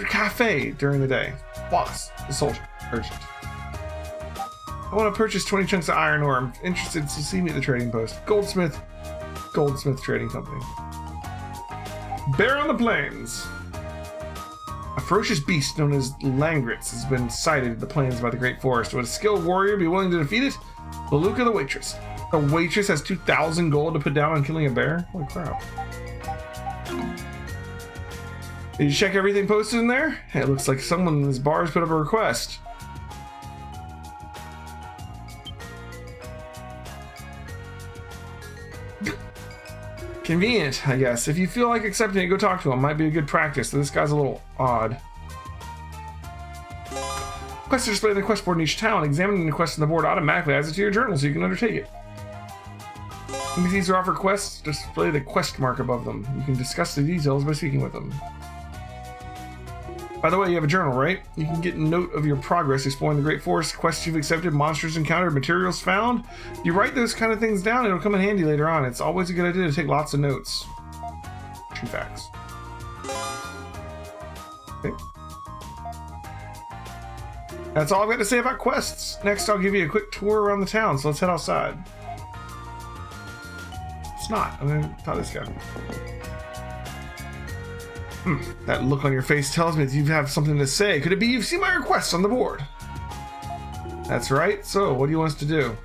Cafe during the day. Wallace, the soldier. Urgent. I want to purchase 20 chunks of iron ore. I'm interested, so see me at the trading post. Goldsmith Trading Company. Bear on the Plains. A ferocious beast known as Langritz has been sighted in the plains by the Great Forest. Would a skilled warrior be willing to defeat it? Beluka the waitress. The waitress has 2,000 gold to put down on killing a bear? Holy crap. Did you check everything posted in there? Hey, it looks like someone in this bar has put up a request. Convenient, I guess. If you feel like accepting it, go talk to him. Might be a good practice. This guy's a little odd. Quests are displayed on the quest board in each town. Examining the quest on the board automatically adds it to your journal so you can undertake it. NPCs who offer quests display the quest mark above them. You can discuss the details by speaking with them. By the way, you have a journal, right? You can get a note of your progress exploring the Great Forest, quests you've accepted, monsters encountered, materials found. You write those kind of things down, it'll come in handy later on. It's always a good idea to take lots of notes. True facts. Okay. That's all I've got to say about quests. Next, I'll give you a quick tour around the town, so let's head outside. It's not. I'm gonna talk to this guy. That look on your face tells me that you have something to say. Could it be you've seen my requests on the board? That's right. So, what do you want us to do?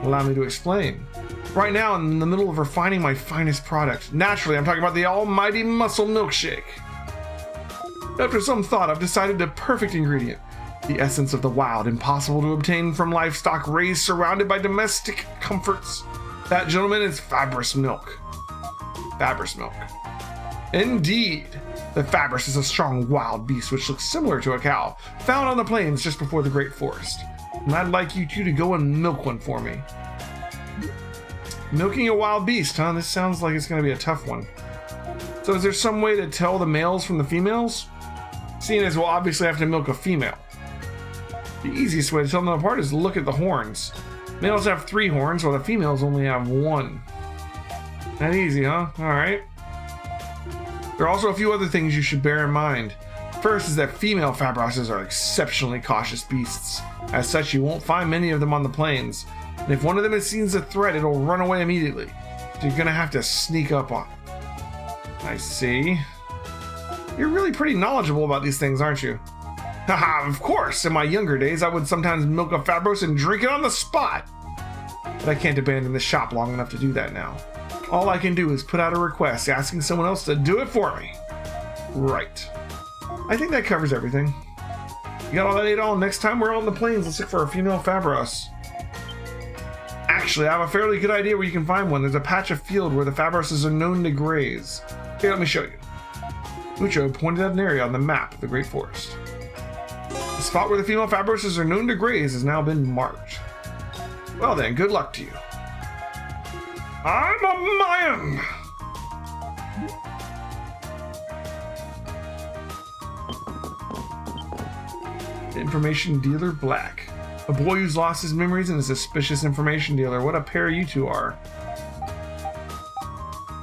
Allow me to explain. Right now, I'm in the middle of refining my finest product. Naturally, I'm talking about the almighty muscle milkshake. After some thought, I've decided the perfect ingredient. The essence of the wild, impossible to obtain from livestock raised surrounded by domestic comforts. That, gentlemen, is Fabris milk. Fabris milk. Indeed, the Fabris is a strong wild beast which looks similar to a cow, found on the plains just before the Great Forest. And I'd like you two to go and milk one for me. Milking a wild beast, huh? This sounds like it's going to be a tough one. So is there some way to tell the males from the females? Seeing as we'll obviously have to milk a female. The easiest way to tell them apart is to look at the horns. Males have 3 horns while the females only have 1. That easy, huh? Alright. There are also a few other things you should bear in mind. First is that female Fabroses are exceptionally cautious beasts. As such, you won't find many of them on the plains. And if one of them is seen as a threat, it'll run away immediately. So you're gonna have to sneak up on it. I see. You're really pretty knowledgeable about these things, aren't you? Haha, of course! In my younger days, I would sometimes milk a Fabros and drink it on the spot! But I can't abandon the shop long enough to do that now. All I can do is put out a request asking someone else to do it for me. Right. I think that covers everything. You got all that ate all. Next time we're on the plains, let's look for a female Fabros. Actually, I have a fairly good idea where you can find one. There's a patch of field where the Fabroses are known to graze. Here, let me show you. Mucho pointed out an area on the map of the Great Forest. The spot where the female Fabroses are known to graze has now been marked. Well then, good luck to you. I'm a Mayan! Information dealer Black. A boy who's lost his memories and a suspicious information dealer. What a pair you two are.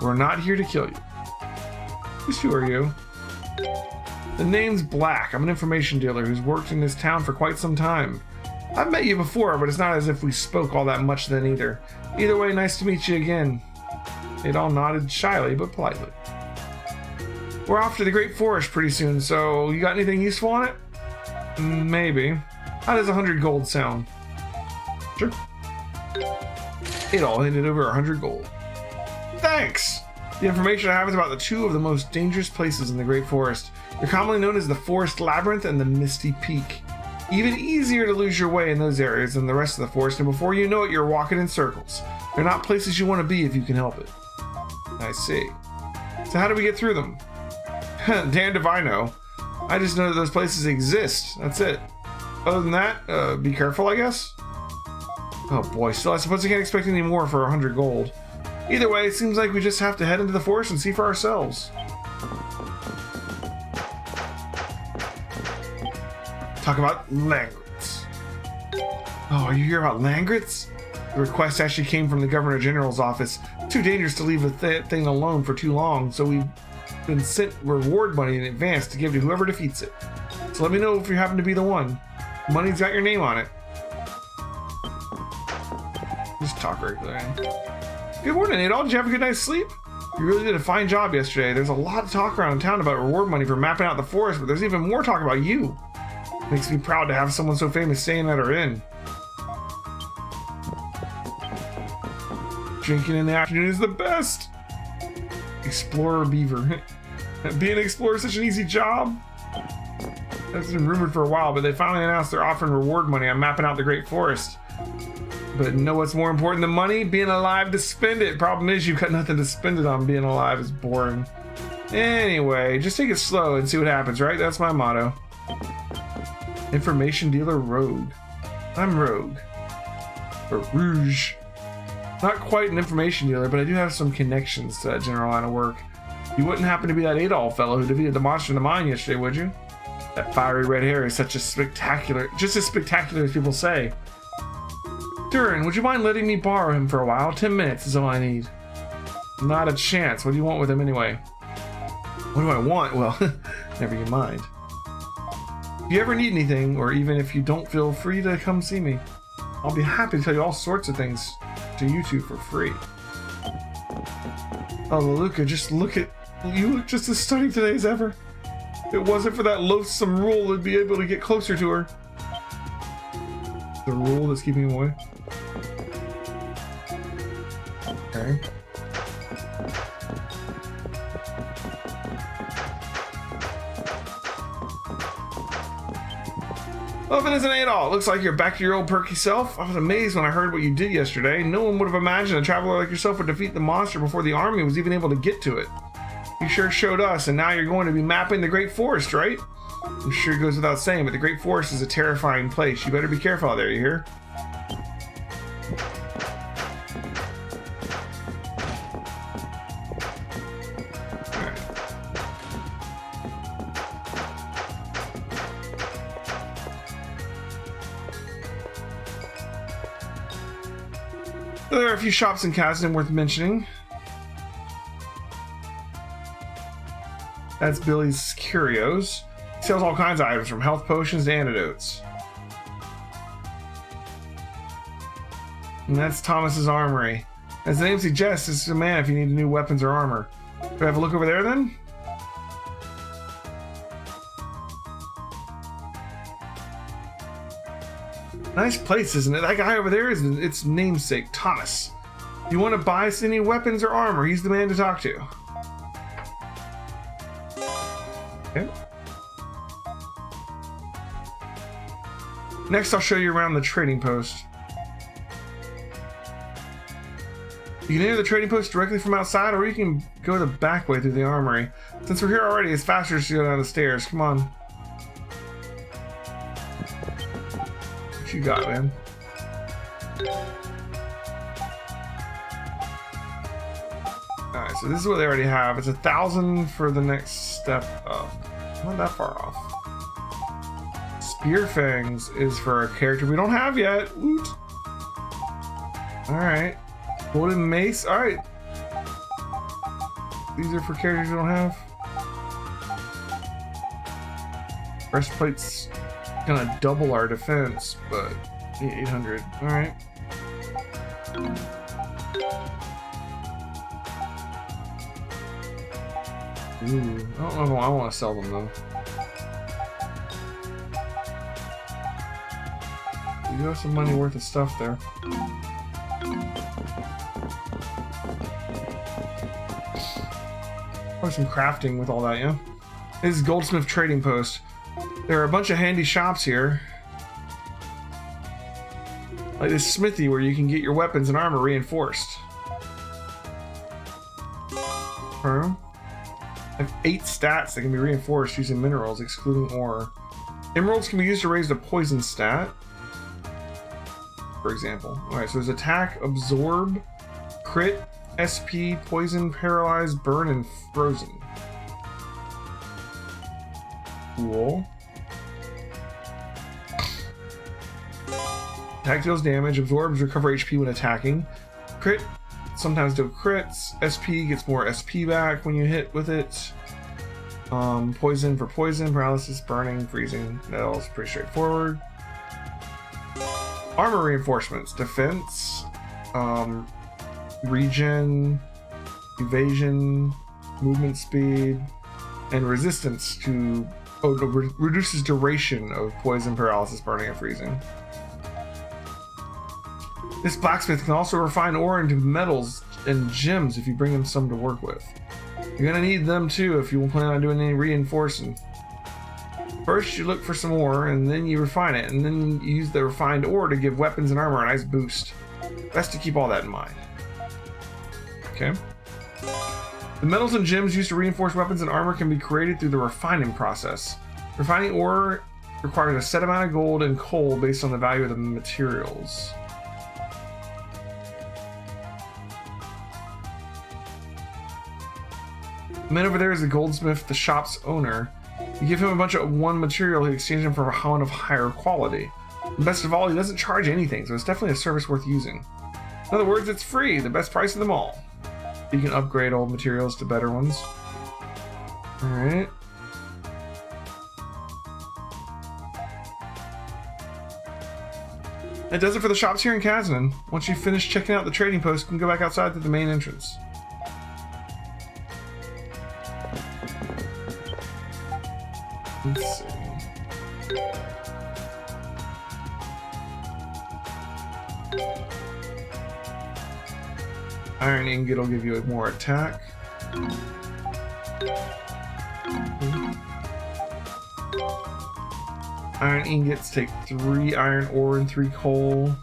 We're not here to kill you. Who are you? The name's Black. I'm an information dealer who's worked in this town for quite some time. I've met you before, but it's not as if we spoke all that much then either. Either way, nice to meet you again. It all nodded shyly, but politely. We're off to the Great Forest pretty soon, so you got anything useful on it? Maybe. How does 100 gold sound? Sure. Adol handed over 100 gold. Thanks! The information I have is about the two of the most dangerous places in the Great Forest. They're commonly known as the Forest Labyrinth and the Misty Peak. Even easier to lose your way in those areas than the rest of the forest, and before you know it, you're walking in circles. They're not places you want to be if you can help it. I see. So how do we get through them? Damned if I know. I just know that those places exist. That's it. Other than that, be careful, I guess? Oh boy, still I suppose I can't expect any more for 100 gold. Either way, it seems like we just have to head into the forest and see for ourselves. Talk about Langrets. Oh, are you here about Langrets? The request actually came from the Governor General's office. Too dangerous to leave the thing alone for too long, so we've been sent reward money in advance to give to whoever defeats it. So let me know if you happen to be the one. Money's got your name on it. Just talk regularly. Good morning, Adol. Did you have a good night's sleep? You really did a fine job yesterday. There's a lot of talk around town about reward money for mapping out the forest, but there's even more talk about you. Makes me proud to have someone so famous staying at our inn. Drinking in the afternoon is the best. Explorer Beaver. Being an explorer is such an easy job. That's been rumored for a while, but they finally announced they're offering reward money on mapping out the Great Forest. But you know what's more important than money? Being alive to spend it. Problem is, you've got nothing to spend it on. Being alive is boring. Anyway, just take it slow and see what happens, right? That's my motto. Information dealer Rogue. I'm Rogue. Or Rouge. Not quite an information dealer, but I do have some connections to that general line of work. You wouldn't happen to be that Adol fellow who defeated the monster in the mine yesterday, would you? That fiery red hair is such a spectacular, just as spectacular as people say. Durin, would you mind letting me borrow him for a while? 10 minutes is all I need. Not a chance. What do you want with him anyway? What do I want? Well, never you mind. If you ever need anything, or even if you don't, feel free to come see me. I'll be happy to tell you all sorts of things to you two for free. Oh, Leluka, just look at... You look just as stunning today as ever. If it wasn't for that loathsome rule, I'd be able to get closer to her. The rule that's keeping him away? Okay. Well, if it isn't Adol, looks like you're back to your old perky self. I was amazed when I heard what you did yesterday. No one would have imagined a traveler like yourself would defeat the monster before the army was even able to get to it. You sure showed us, and now you're going to be mapping the Great Forest, right? I'm sure it goes without saying, but the Great Forest is a terrifying place. You better be careful out there, you hear? There are a few shops in Kazan worth mentioning. That's Billy's Curios. He sells all kinds of items from health potions to antidotes. And that's Thomas's Armory. As the name suggests, it's a man if you need new weapons or armor. Do I have a look over there then? Nice place, isn't it? That guy over there is its namesake, Thomas. If you want to buy us any weapons or armor, he's the man to talk to. Okay. Next, I'll show you around the trading post. You can enter the trading post directly from outside, or you can go the back way through the armory. Since we're here already, it's faster to go down the stairs. Come on. What you got, man? Alright, so this is what they already have. It's 1,000 for the next step up. Not that far off. Spear Fangs is for a character we don't have yet. Woot. Alright. Golden Mace. Alright. These are for characters we don't have. Breastplate's gonna double our defense, but 800. Alright. Ooh, I don't know if I want to sell them though. We do have some money worth of stuff there. Probably some crafting with all that, yeah? This is Goldsmith Trading Post. There are a bunch of handy shops here. Like this smithy where you can get your weapons and armor reinforced. I have 8 stats that can be reinforced using minerals, excluding ore. Emeralds can be used to raise the poison stat, for example. Alright, so there's attack, absorb, crit, SP, poison, paralyze, burn, and frozen. Cool. Attack deals damage, absorbs, recover HP when attacking. Crit, sometimes do crits. SP gets more SP back when you hit with it. Poison for poison, paralysis, burning, freezing. That all is pretty straightforward. Armor reinforcements, defense, regen, evasion, movement speed, and resistance to reduces duration of poison, paralysis, burning, and freezing. This blacksmith can also refine ore into metals and gems if you bring him some to work with. You're gonna need them too if you plan on doing any reinforcing. First you look for some ore and then you refine it, and then you use the refined ore to give weapons and armor a nice boost. Best to keep all that in mind. Okay. The metals and gems used to reinforce weapons and armor can be created through the refining process. Refining ore requires a set amount of gold and coal based on the value of the materials. The man over there is the goldsmith, the shop's owner. You give him a bunch of one material, he exchanges them for one of higher quality. And best of all, he doesn't charge anything, so it's definitely a service worth using. In other words, it's free, the best price of them all. You can upgrade old materials to better ones. Alright. That does it for the shops here in Kazan. Once you finish checking out the trading post, you can go back outside to the main entrance. Let's see. Iron ingot will give you more attack. Iron ingots take 3 iron ore and 3 coal.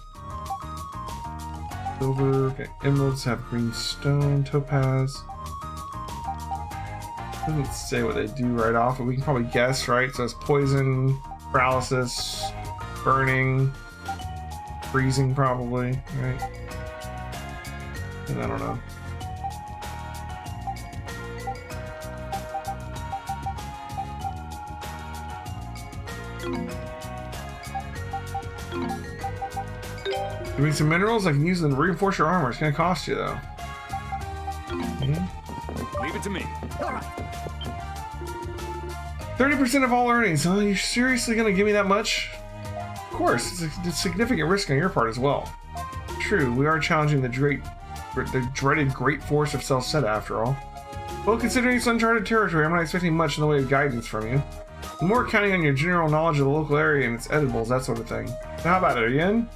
Silver, okay. Emeralds have green stone, topaz. Doesn't say what they do right off, but we can probably guess, right? So it's poison, paralysis, burning, freezing probably, right? And I don't know. Give me some minerals, I can use them to reinforce your armor. It's gonna cost you though. Leave it to me. 30% of all earnings. Huh? You're seriously gonna give me that much? Of course, it's a significant risk on your part as well. True, we are challenging the dreaded great force of Celceta after all. Well, considering it's uncharted territory, I'm not expecting much in the way of guidance from you. I'm more counting on your general knowledge of the local area and its edibles, that sort of thing. So how about it, are you in?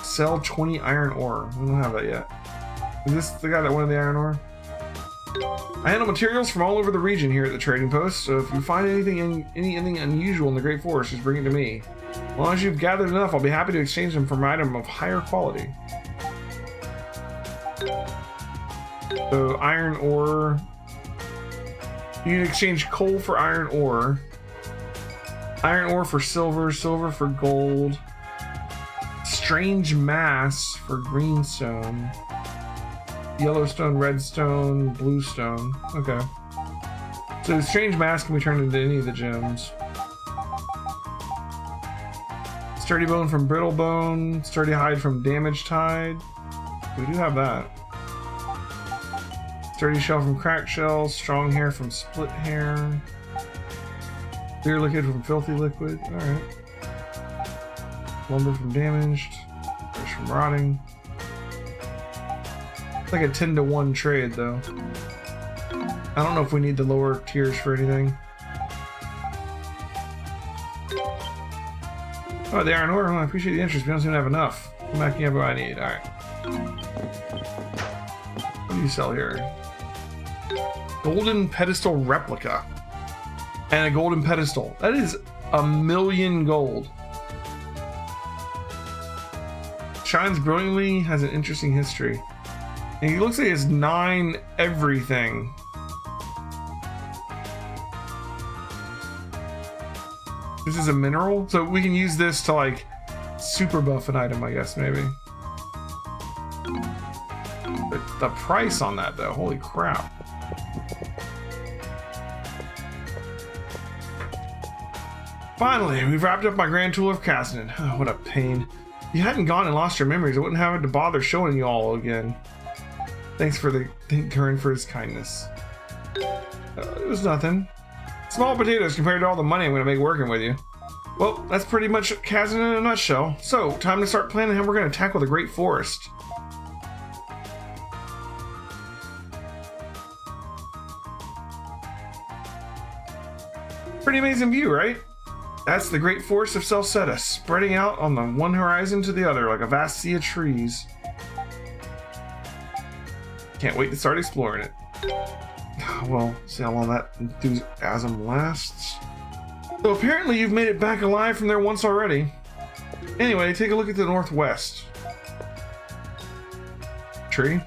Sell 20 iron ore. We don't have that yet. Is this the guy that wanted the iron ore? I handle materials from all over the region here at the trading post, so if you find anything unusual in the Great Forest, just bring it to me. As long as you've gathered enough, I'll be happy to exchange them for an item of higher quality. So iron ore. You can exchange coal for iron ore for silver, silver for gold, strange mass for greenstone, yellowstone, redstone, bluestone. Okay. So strange mass can be turned into any of the gems. Sturdy bone from brittle bone, sturdy hide from damaged hide. We do have that. Sturdy shell from cracked shells, strong hair from split hair, clear liquid from filthy liquid. Alright. Lumber from damaged, fresh from rotting. It's like a 10-to-1 trade though. I don't know if we need the lower tiers for anything. Oh, the iron ore. Well, I appreciate the interest. We don't seem to have enough. Come back, you have what I need. All right. What do you sell here? Golden pedestal replica. And a golden pedestal. That is 1,000,000 gold. Shines brilliantly, has an interesting history. And he looks like he has 9 everything. This is a mineral, so we can use this to like super buff an item, I guess, maybe. But the price on that though, holy crap. Finally, we've wrapped up my grand tour of Kasdan. Oh, what a pain. If you hadn't gone and lost your memories, I wouldn't have to bother showing you all again. Thanks for the Kern for his kindness. It was nothing. Small potatoes compared to all the money I'm going to make working with you. Well, that's pretty much Kasdan in a nutshell. So, time to start planning how we're going to tackle the Great Forest. Pretty amazing view, right? That's the Great Forest of Celceta, spreading out on the one horizon to the other like a vast sea of trees. Can't wait to start exploring it. Well, see how long that enthusiasm lasts. So apparently you've made it back alive from there once already. Anyway, take a look at the northwest. Tree?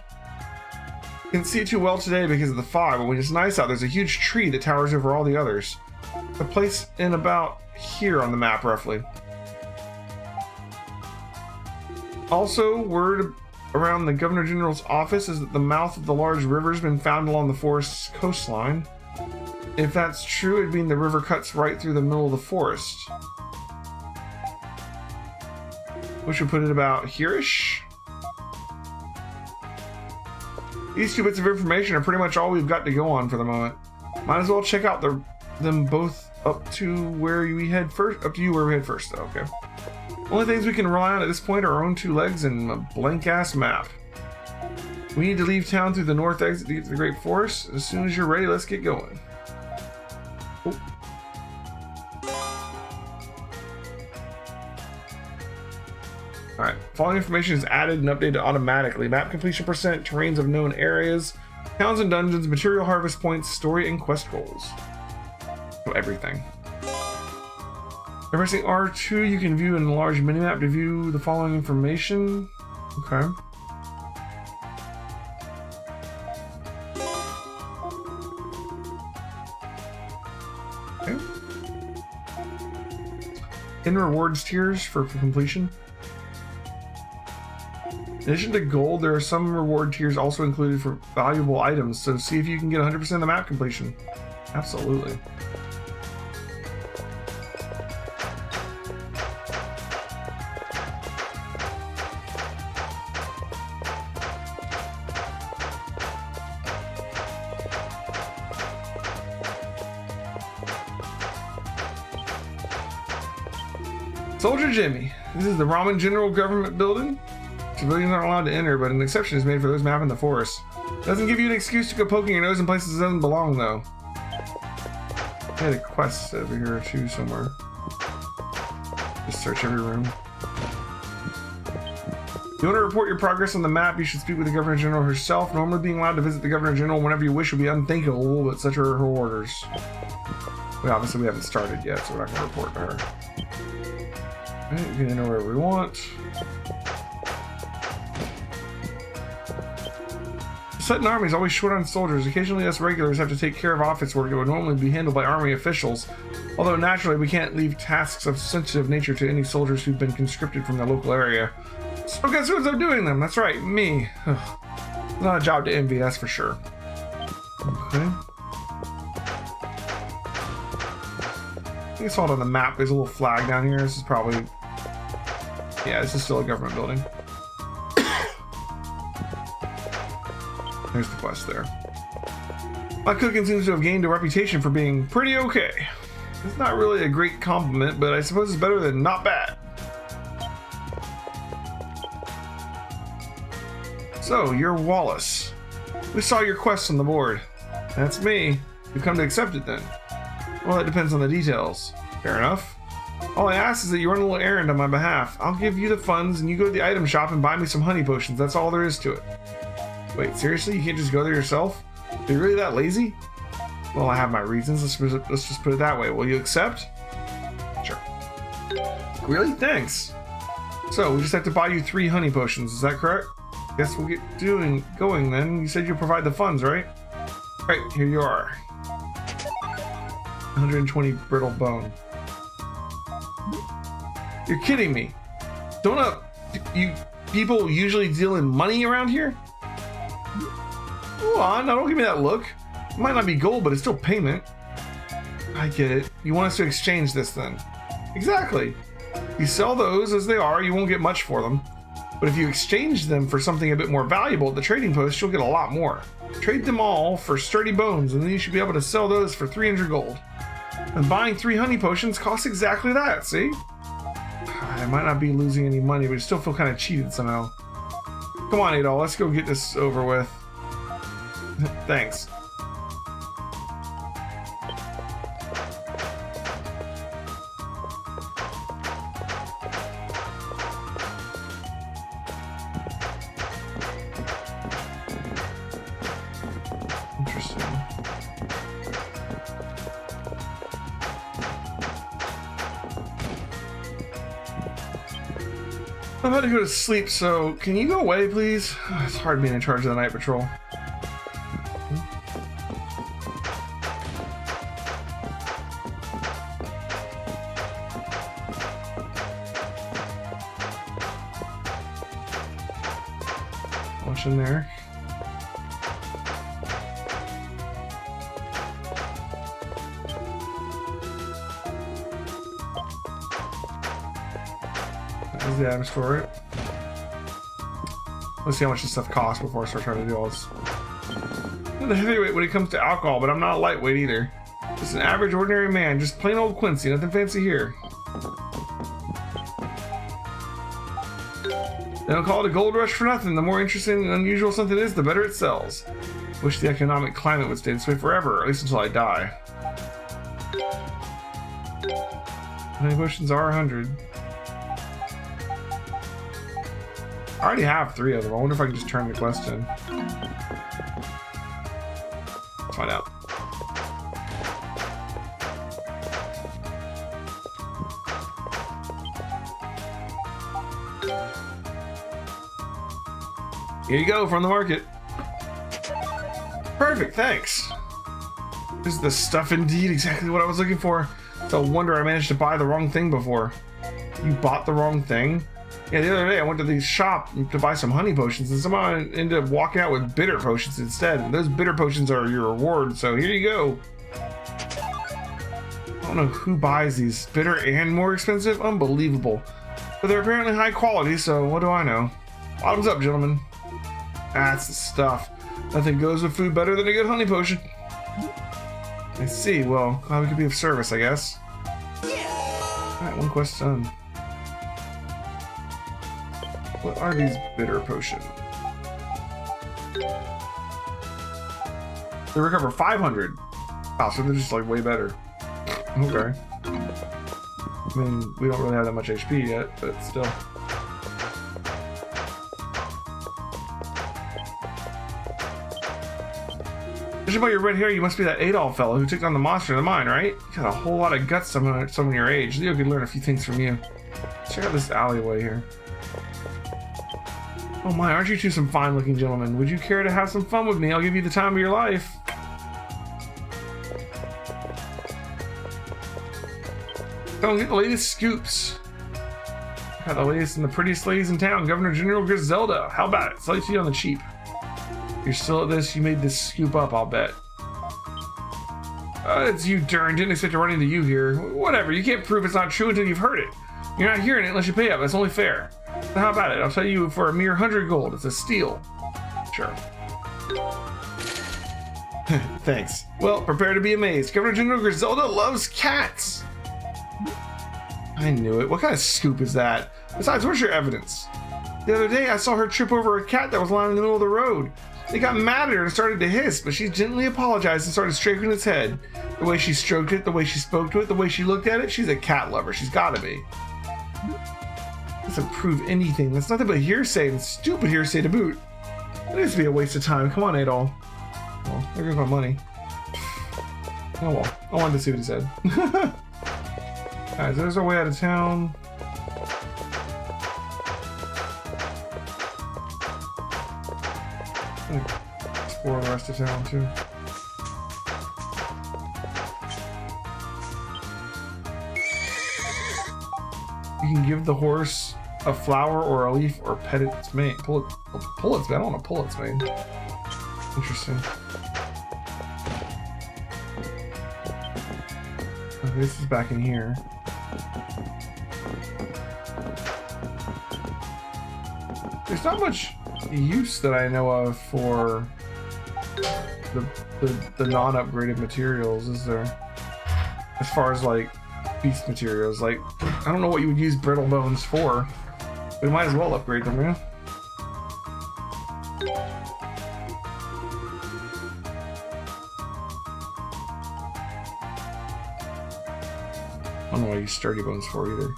Can't see it too well today because of the fog, but when it's nice out, there's a huge tree that towers over all the others. A place in about here on the map, roughly. Also, word around the Governor General's office is that the mouth of the large river has been found along the forest's coastline. If that's true, it'd mean the river cuts right through the middle of the forest. We should put it about here-ish. These 2 bits of information are pretty much all we've got to go on for the moment. Might as well check out them both up to where we head first. Up to you where we head first, though. Okay. Only things we can rely on at this point are our own 2 legs and a blank-ass map. We need to leave town through the north exit to get to the Great Forest. As soon as you're ready, let's get going. Oh. Alright, following information is added and updated automatically. Map completion percent, terrains of known areas, towns and dungeons, material harvest points, story and quest goals. So everything. By pressing R2, you can view an enlarged minimap to view the following information. Okay. Okay. In rewards tiers for completion. In addition to gold, there are some reward tiers also included for valuable items, so see if you can get 100% of the map completion. Absolutely. Soldier Jimmy. This is the Ramen General Government Building. Civilians aren't allowed to enter, but an exception is made for those mapping the forest. Doesn't give you an excuse to go poking your nose in places that doesn't belong, though. I had a quest over here too somewhere. Just search every room. If you want to report your progress on the map, you should speak with the Governor General herself. Normally being allowed to visit the Governor General whenever you wish would be unthinkable, but such are her orders. Obviously we haven't started yet, so we're not going to report to her. Alright, we can enter wherever we want. The Sutton Army is always short on soldiers. Occasionally us regulars have to take care of office work that would normally be handled by army officials. Although naturally we can't leave tasks of sensitive nature to any soldiers who've been conscripted from the local area. So guess who's doing them? That's right, me. It's not a job to envy, that's for sure. Okay. I think I saw it on the map. There's a little flag down here. This is probably... Yeah, this is still a government building. There's the quest there. My cooking seems to have gained a reputation for being pretty okay. It's not really a great compliment, but I suppose it's better than not bad. So, you're Wallace. We saw your quest on the board. That's me. You've come to accept it then. Well, that depends on the details. Fair enough. All I ask is that you run a little errand on my behalf. I'll give you the funds and you go to the item shop and buy me some honey potions. That's all there is to it. Wait, seriously? You can't just go there yourself? Are you really that lazy? Well, I have my reasons. Let's just put it that way. Will you accept? Sure. Really? Thanks. So, we just have to buy you 3 honey potions. Is that correct? Guess we'll get going then. You said you'll provide the funds, right? Right, here you are. 120 brittle bone. You're kidding me. Don't you people usually deal in money around here? Hold on, now don't give me that look. It might not be gold, but it's still payment. I get it. You want us to exchange this then? Exactly. You sell those as they are, you won't get much for them. But if you exchange them for something a bit more valuable at the trading post, you'll get a lot more. Trade them all for sturdy bones, and then you should be able to sell those for 300 gold. And buying 3 honey potions costs exactly that, see? I might not be losing any money, but I still feel kind of cheated somehow. Come on, Adol, let's go get this over with. Thanks. Interesting. I'm about to go to sleep, so can you go away, please? It's hard being in charge of the night patrol. Watch in there. There's the items for it. Let's see how much this stuff costs before I start trying to do all this. I'm the heavyweight when it comes to alcohol, but I'm not a lightweight either. Just an average, ordinary man, just plain old Quincy, nothing fancy here. They don't call it a gold rush for nothing. The more interesting and unusual something is, the better it sells. Wish the economic climate would stay this way forever, or at least until I die. Honey potions are 100. I already have 3 of them. I wonder if I can just turn the quest in. Let's find out. Here you go from the market. Perfect, thanks. This is the stuff indeed, exactly what I was looking for. It's a wonder I managed to buy the wrong thing before. You bought the wrong thing? Yeah, the other day I went to the shop to buy some honey potions and somehow I ended up walking out with bitter potions instead. And those bitter potions are your reward, so here you go. I don't know who buys these. Bitter and more expensive? Unbelievable. But they're apparently high quality, so what do I know? Bottoms up, gentlemen. That's the stuff. Nothing goes with food better than a good honey potion. I see. Well, glad we could be of service, I guess. Alright, one quest done. What are these bitter potions? They recover 500. Wow, so they're just like way better. Okay. I mean, we don't really have that much HP yet, but still. Judging by your red hair, you must be that Adolf fellow who took down the monster in the mine, right? You got a whole lot of guts, someone your age. Leo could learn a few things from you. Let's check out this alleyway here. Oh my, aren't you two some fine-looking gentlemen? Would you care to have some fun with me? I'll give you the time of your life. Don't get the latest scoops. Got the latest and the prettiest ladies in town, Governor General Griselda. How about it? Sell it to you on the cheap. You're still at this? You made this scoop up, I'll bet. It's you, Dern. Didn't expect to run into you here. Whatever, you can't prove it's not true until you've heard it. You're not hearing it unless you pay up. That's only fair. So how about it? I'll tell you for a mere 100 gold. It's a steal. Sure. Thanks. Well, prepare to be amazed. Governor General Griselda loves cats. I knew it. What kind of scoop is that? Besides, where's your evidence? The other day, I saw her trip over a cat that was lying in the middle of the road. They got mad at her and started to hiss, but she gently apologized and started stroking its head. The way she stroked it, the way she spoke to it, the way she looked at it, she's a cat lover. She's gotta be. Doesn't prove anything. That's nothing but hearsay, and stupid hearsay to boot. It needs to be a waste of time. Come on, Adol. Well, there goes my money. Oh well, I wanted to see what he said. Alright, so there's our way out of town. Explore the rest of town too. You can give the horse a flower or a leaf or pet its mane. Pull its mane. I don't want to pull its mane. Interesting. Okay, this is back in here. There's not much use that I know of for the non-upgraded materials, is there? As far as like beast materials, like I don't know what you would use brittle bones for. We might as well upgrade them, yeah? I don't know what I use sturdy bones for either.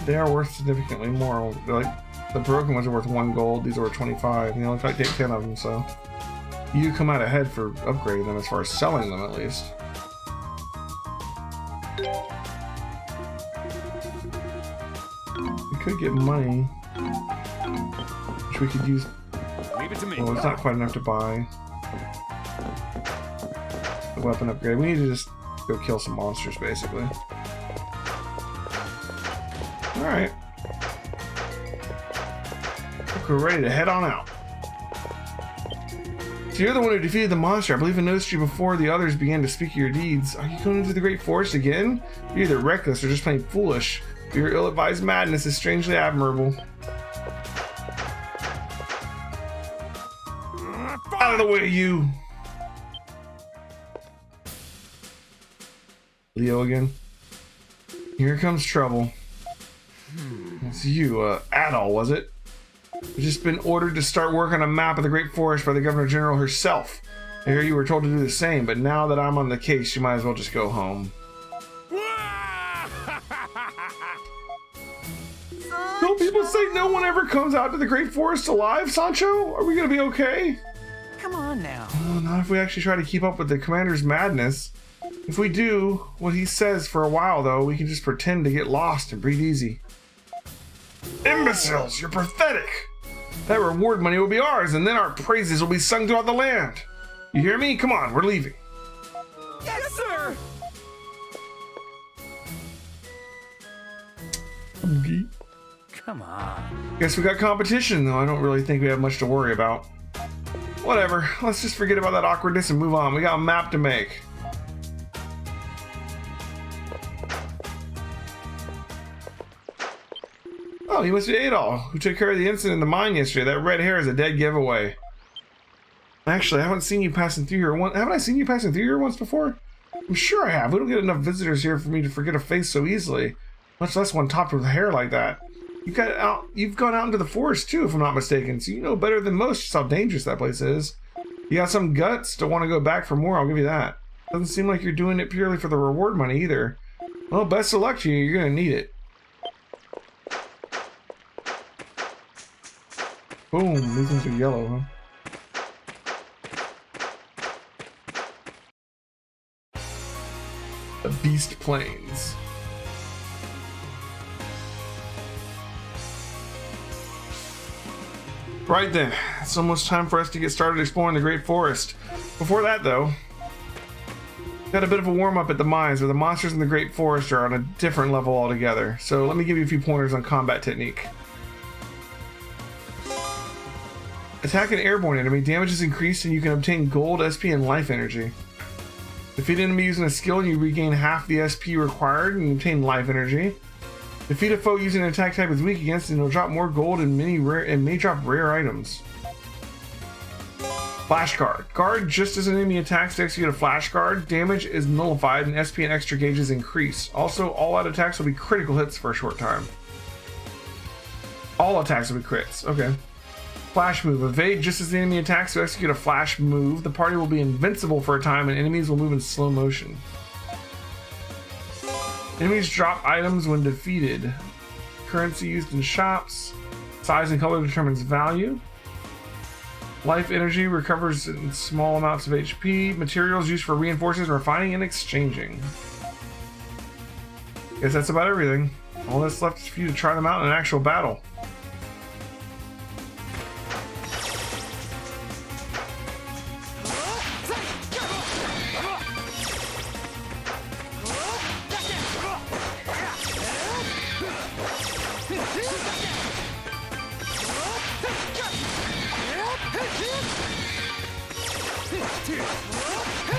They are worth significantly more. They're like the broken ones are worth 1 gold. These are worth 25. You know, if I take 10 of them, so you come out ahead for upgrading them as far as selling them, at least. We could get money, which we could use. Leave it to me. Well, it's not quite enough to buy the weapon upgrade. We need to just go kill some monsters, basically. Alright. We're ready to head on out. So you're the one who defeated the monster. I believe I noticed you before the others began to speak of your deeds. Are you going into the Great Forest again? You're either reckless or just plain foolish. Your ill-advised madness is strangely admirable. Out of the way, you! Leo again. Here comes trouble. It's you, Adol, was it? You've just been ordered to start work on a map of the Great Forest by the Governor General herself. I hear you were told to do the same, but now that I'm on the case, you might as well just go home. Don't people say no one ever comes out to the Great Forest alive, Sancho? Are we gonna be okay? Come on now. Oh, not if we actually try to keep up with the commander's madness. If we do what he says for a while, though, we can just pretend to get lost and breathe easy. Imbeciles, you're pathetic! That reward money will be ours, and then our praises will be sung throughout the land. You hear me? Come on, we're leaving. Yes, sir! Okay. Come on. Guess we got competition, though. I don't really think we have much to worry about. Whatever, let's just forget about that awkwardness and move on. We got a map to make. Oh, you must be Adol, who took care of the incident in the mine yesterday. That red hair is a dead giveaway. Actually, I haven't seen you passing through here once. Haven't I seen you passing through here once before? I'm sure I have. We don't get enough visitors here for me to forget a face so easily. Much less one topped with hair like that. You've gone out into the forest too, if I'm not mistaken, so you know better than most just how dangerous that place is. You got some guts to want to go back for more, I'll give you that. Doesn't seem like you're doing it purely for the reward money either. Well, best of luck to you. You're gonna need it. Boom, these ones are yellow, huh? The Beast Plains. Right then, it's almost time for us to get started exploring the Great Forest. Before that, though, got a bit of a warm-up at the mines, where the monsters in the Great Forest are on a different level altogether. So let me give you a few pointers on combat technique. Attack an airborne enemy. Damage is increased and you can obtain gold, SP, and life energy. Defeat an enemy using a skill and you regain half the SP required and you obtain life energy. Defeat a foe using an attack type is weak against and it'll drop more gold and may drop rare items. Flash guard. Guard just as an enemy attacks to execute a flash guard. Damage is nullified and SP and extra gauges increase. Also, all out attacks will be critical hits for a short time. All attacks will be crits. Okay. Flash move. Evade just as the enemy attacks to execute a flash move. The party will be invincible for a time and enemies will move in slow motion. Enemies drop items when defeated. Currency used in shops. Size and color determines value. Life energy recovers in small amounts of HP. Materials used for reinforcing, refining, and exchanging. Guess that's about everything. All that's left is for you to try them out in an actual battle.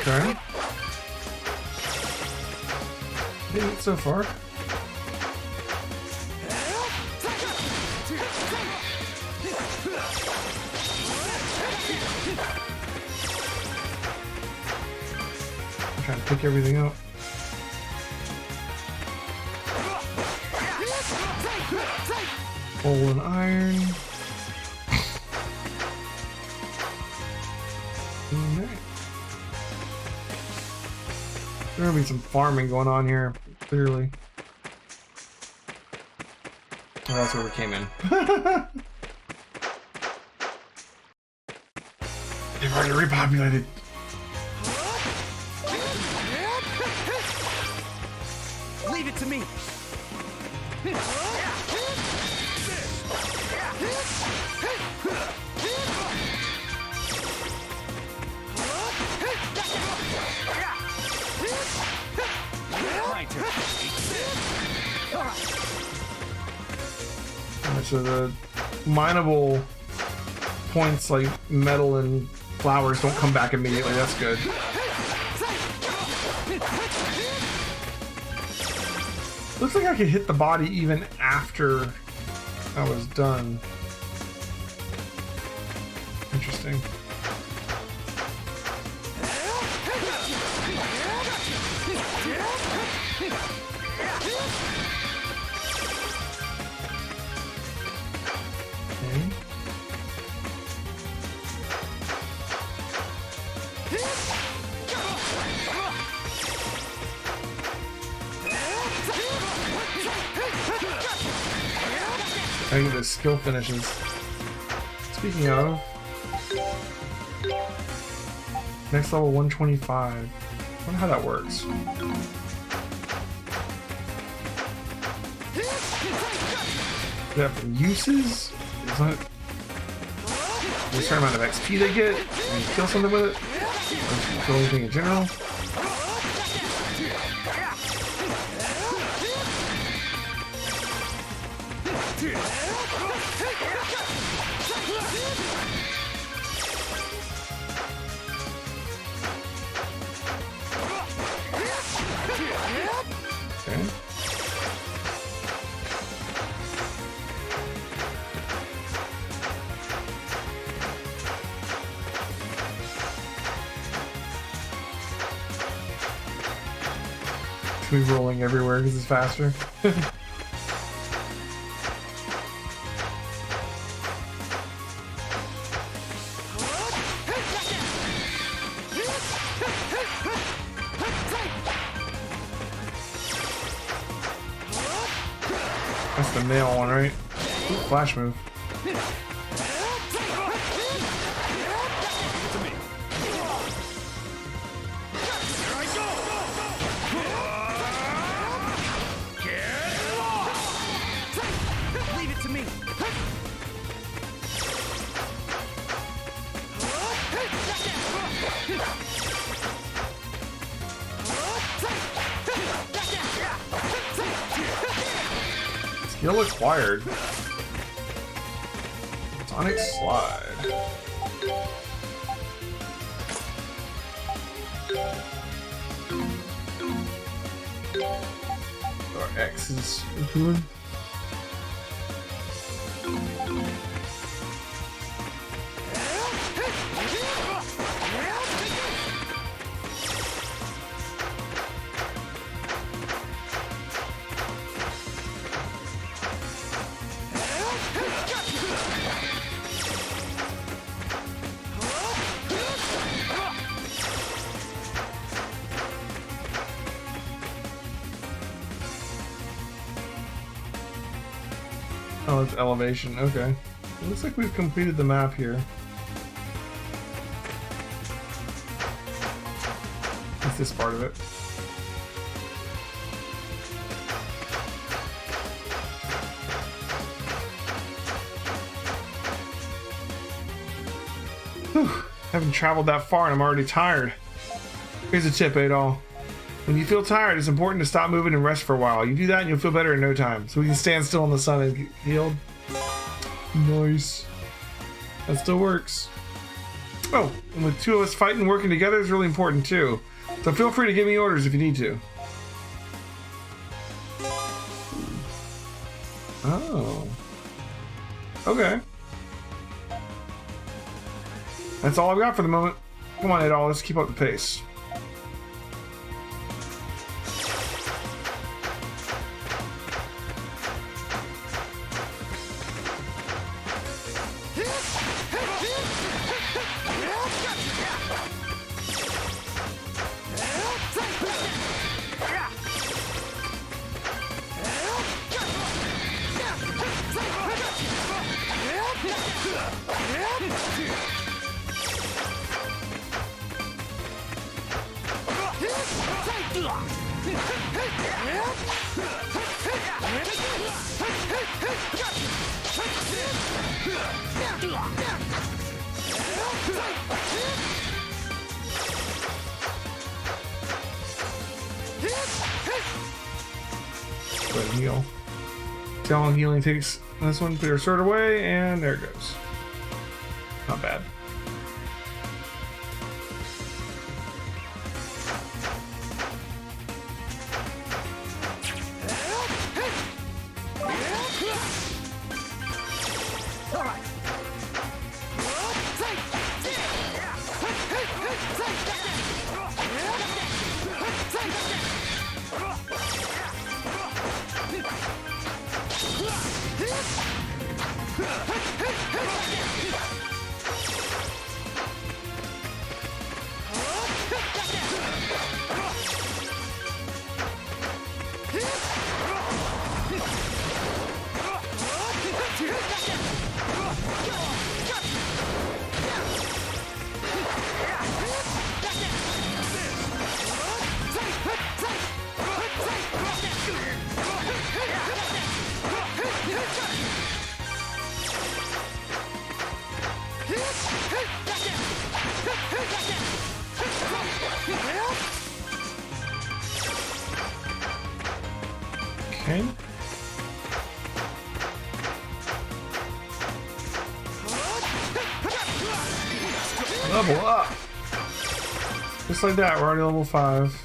Okay. Did it so far. I'm trying to pick everything up. Coal and iron. Alright. There's gonna be some farming going on here, clearly. Oh, that's where we came in. They've already repopulated. Leave it to me. So the mineable points like metal and flowers don't come back immediately. That's good. Looks like I could hit the body even after I was done. Interesting. I get the skill finishes. Speaking of, next level 125. I wonder how that works. Do that for uses? Is that a certain amount of XP they get? Can you kill something with it? Or kill anything in general? Okay. Should be rolling everywhere because it's faster. That's the nail one, right? Ooh, flash move. Leave it to me. Skill acquired. Sonic Slide. Or X is doing. Oh, it's elevation. Okay. It looks like we've completed the map here. It's this part of it. Whew. Haven't traveled that far and I'm already tired. Here's a tip, Adol. When you feel tired, it's important to stop moving and rest for a while. You do that and you'll feel better in no time. So we can stand still in the sun and get healed. Nice. That still works. Oh, and with two of us fighting and working together is really important too. So feel free to give me orders if you need to. Oh. Okay. That's all I've got for the moment. Come on, Adol, let's keep up the pace. Go ahead and heal. See how long healing takes this one? Put your sword away, and there it goes. Not bad. Okay. Level up. Just like that, we're already level 5.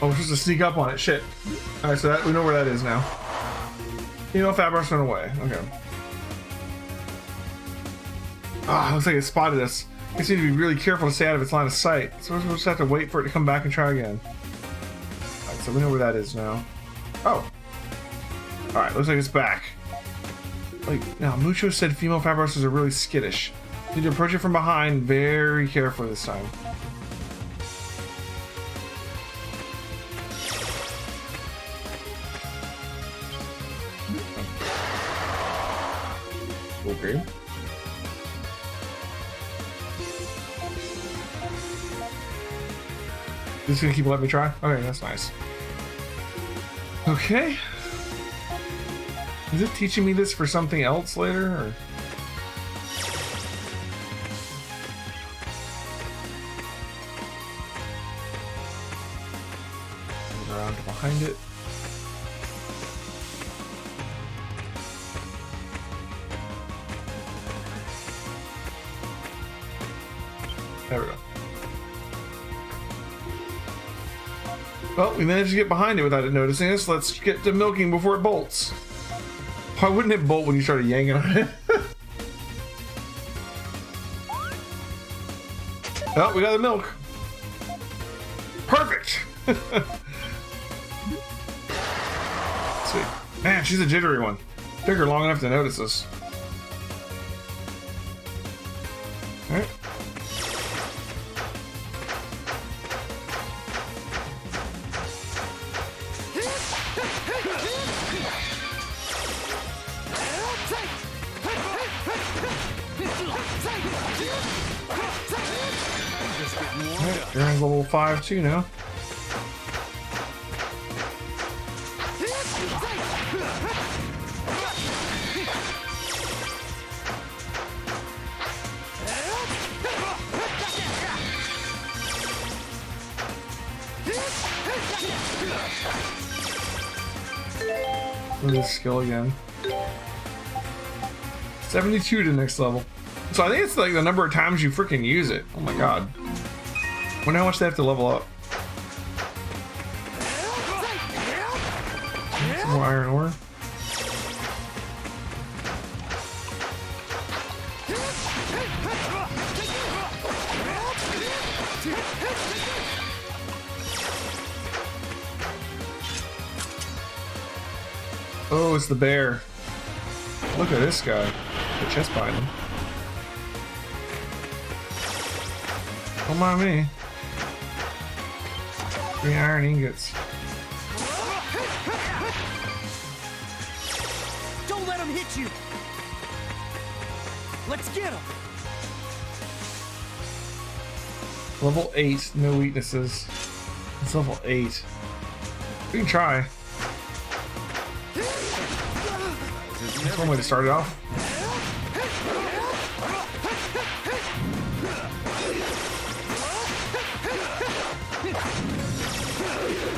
Oh, we're supposed to sneak up on it. Shit. Alright, so that, we know where that is now. You know, Fabros went away. Okay. Ah, looks like it spotted us. We need to be really careful to stay out of its line of sight. So we'll just have to wait for it to come back and try again. Alright, so we know where that is now. Oh. Alright, looks like it's back. Like, now, Mucho said female fat busters are really skittish. You need to approach it from behind very carefully this time. Okay. This is gonna keep letting me try? Okay, that's nice. Okay. Is it teaching me this for something else later, or? Move around to behind it. There we go. Well, we managed to get behind it without it noticing us. Let's get to milking before it bolts. Why wouldn't it bolt when you started yanking on it? Oh, we got the milk. Perfect. Sweet. Man, she's a jittery one. Took her long enough to notice us. All right. You're in level 5 too now. Look at this skill again. 72 to next level. So I think it's like the number of times you freaking use it. Oh my god. Wonder how much they have to level up. Some more iron ore. Oh, it's the bear. Look at this guy. The chest behind him. Don't mind me. 3 iron ingots. Don't let him hit you. Let's get him. Level 8, no weaknesses. It's level 8. We can try. That's one way to start it off.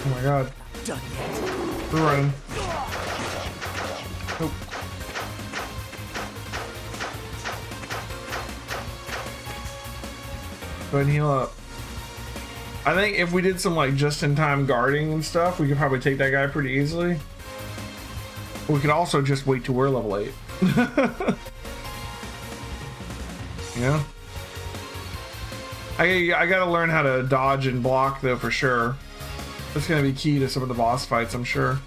Oh my god. We're running. Nope. Go ahead and heal up. I think if we did some like just-in-time guarding and stuff, we could probably take that guy pretty easily. We could also just wait till we're level 8. Yeah. I gotta learn how to dodge and block though for sure. That's gonna be key to some of the boss fights, I'm sure.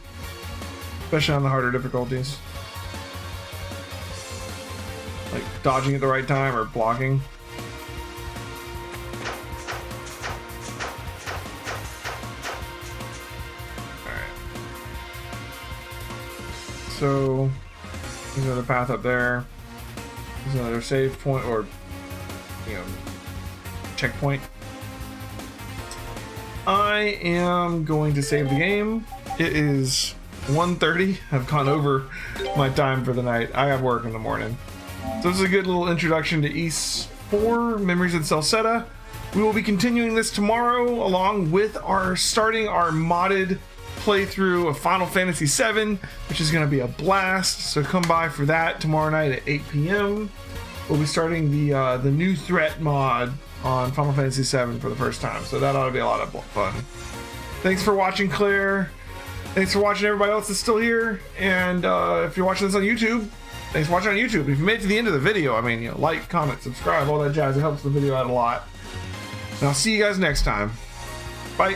Especially on the harder difficulties. Like dodging at the right time or blocking. So there's another path up there. There's another save point or, you know, checkpoint. I am going to save the game. It is 1:30. I've gone over my time for the night. I have work in the morning. So this is a good little introduction to Ys 4, Memories in Celceta. We will be continuing this tomorrow along with starting our modded playthrough of Final Fantasy VII, which is going to be a blast. So come by for that tomorrow night at 8 p.m. We'll be starting the new threat mod on Final Fantasy VII for the first time, so that ought to be a lot of fun. Thanks for watching, Claire. Thanks for watching everybody else that's still here. And if you're watching this on YouTube, thanks for watching on YouTube. If you made it to the end of the video, I mean, you know, like, comment, subscribe, all that jazz. It helps the video out a lot. And I'll see you guys next time. Bye.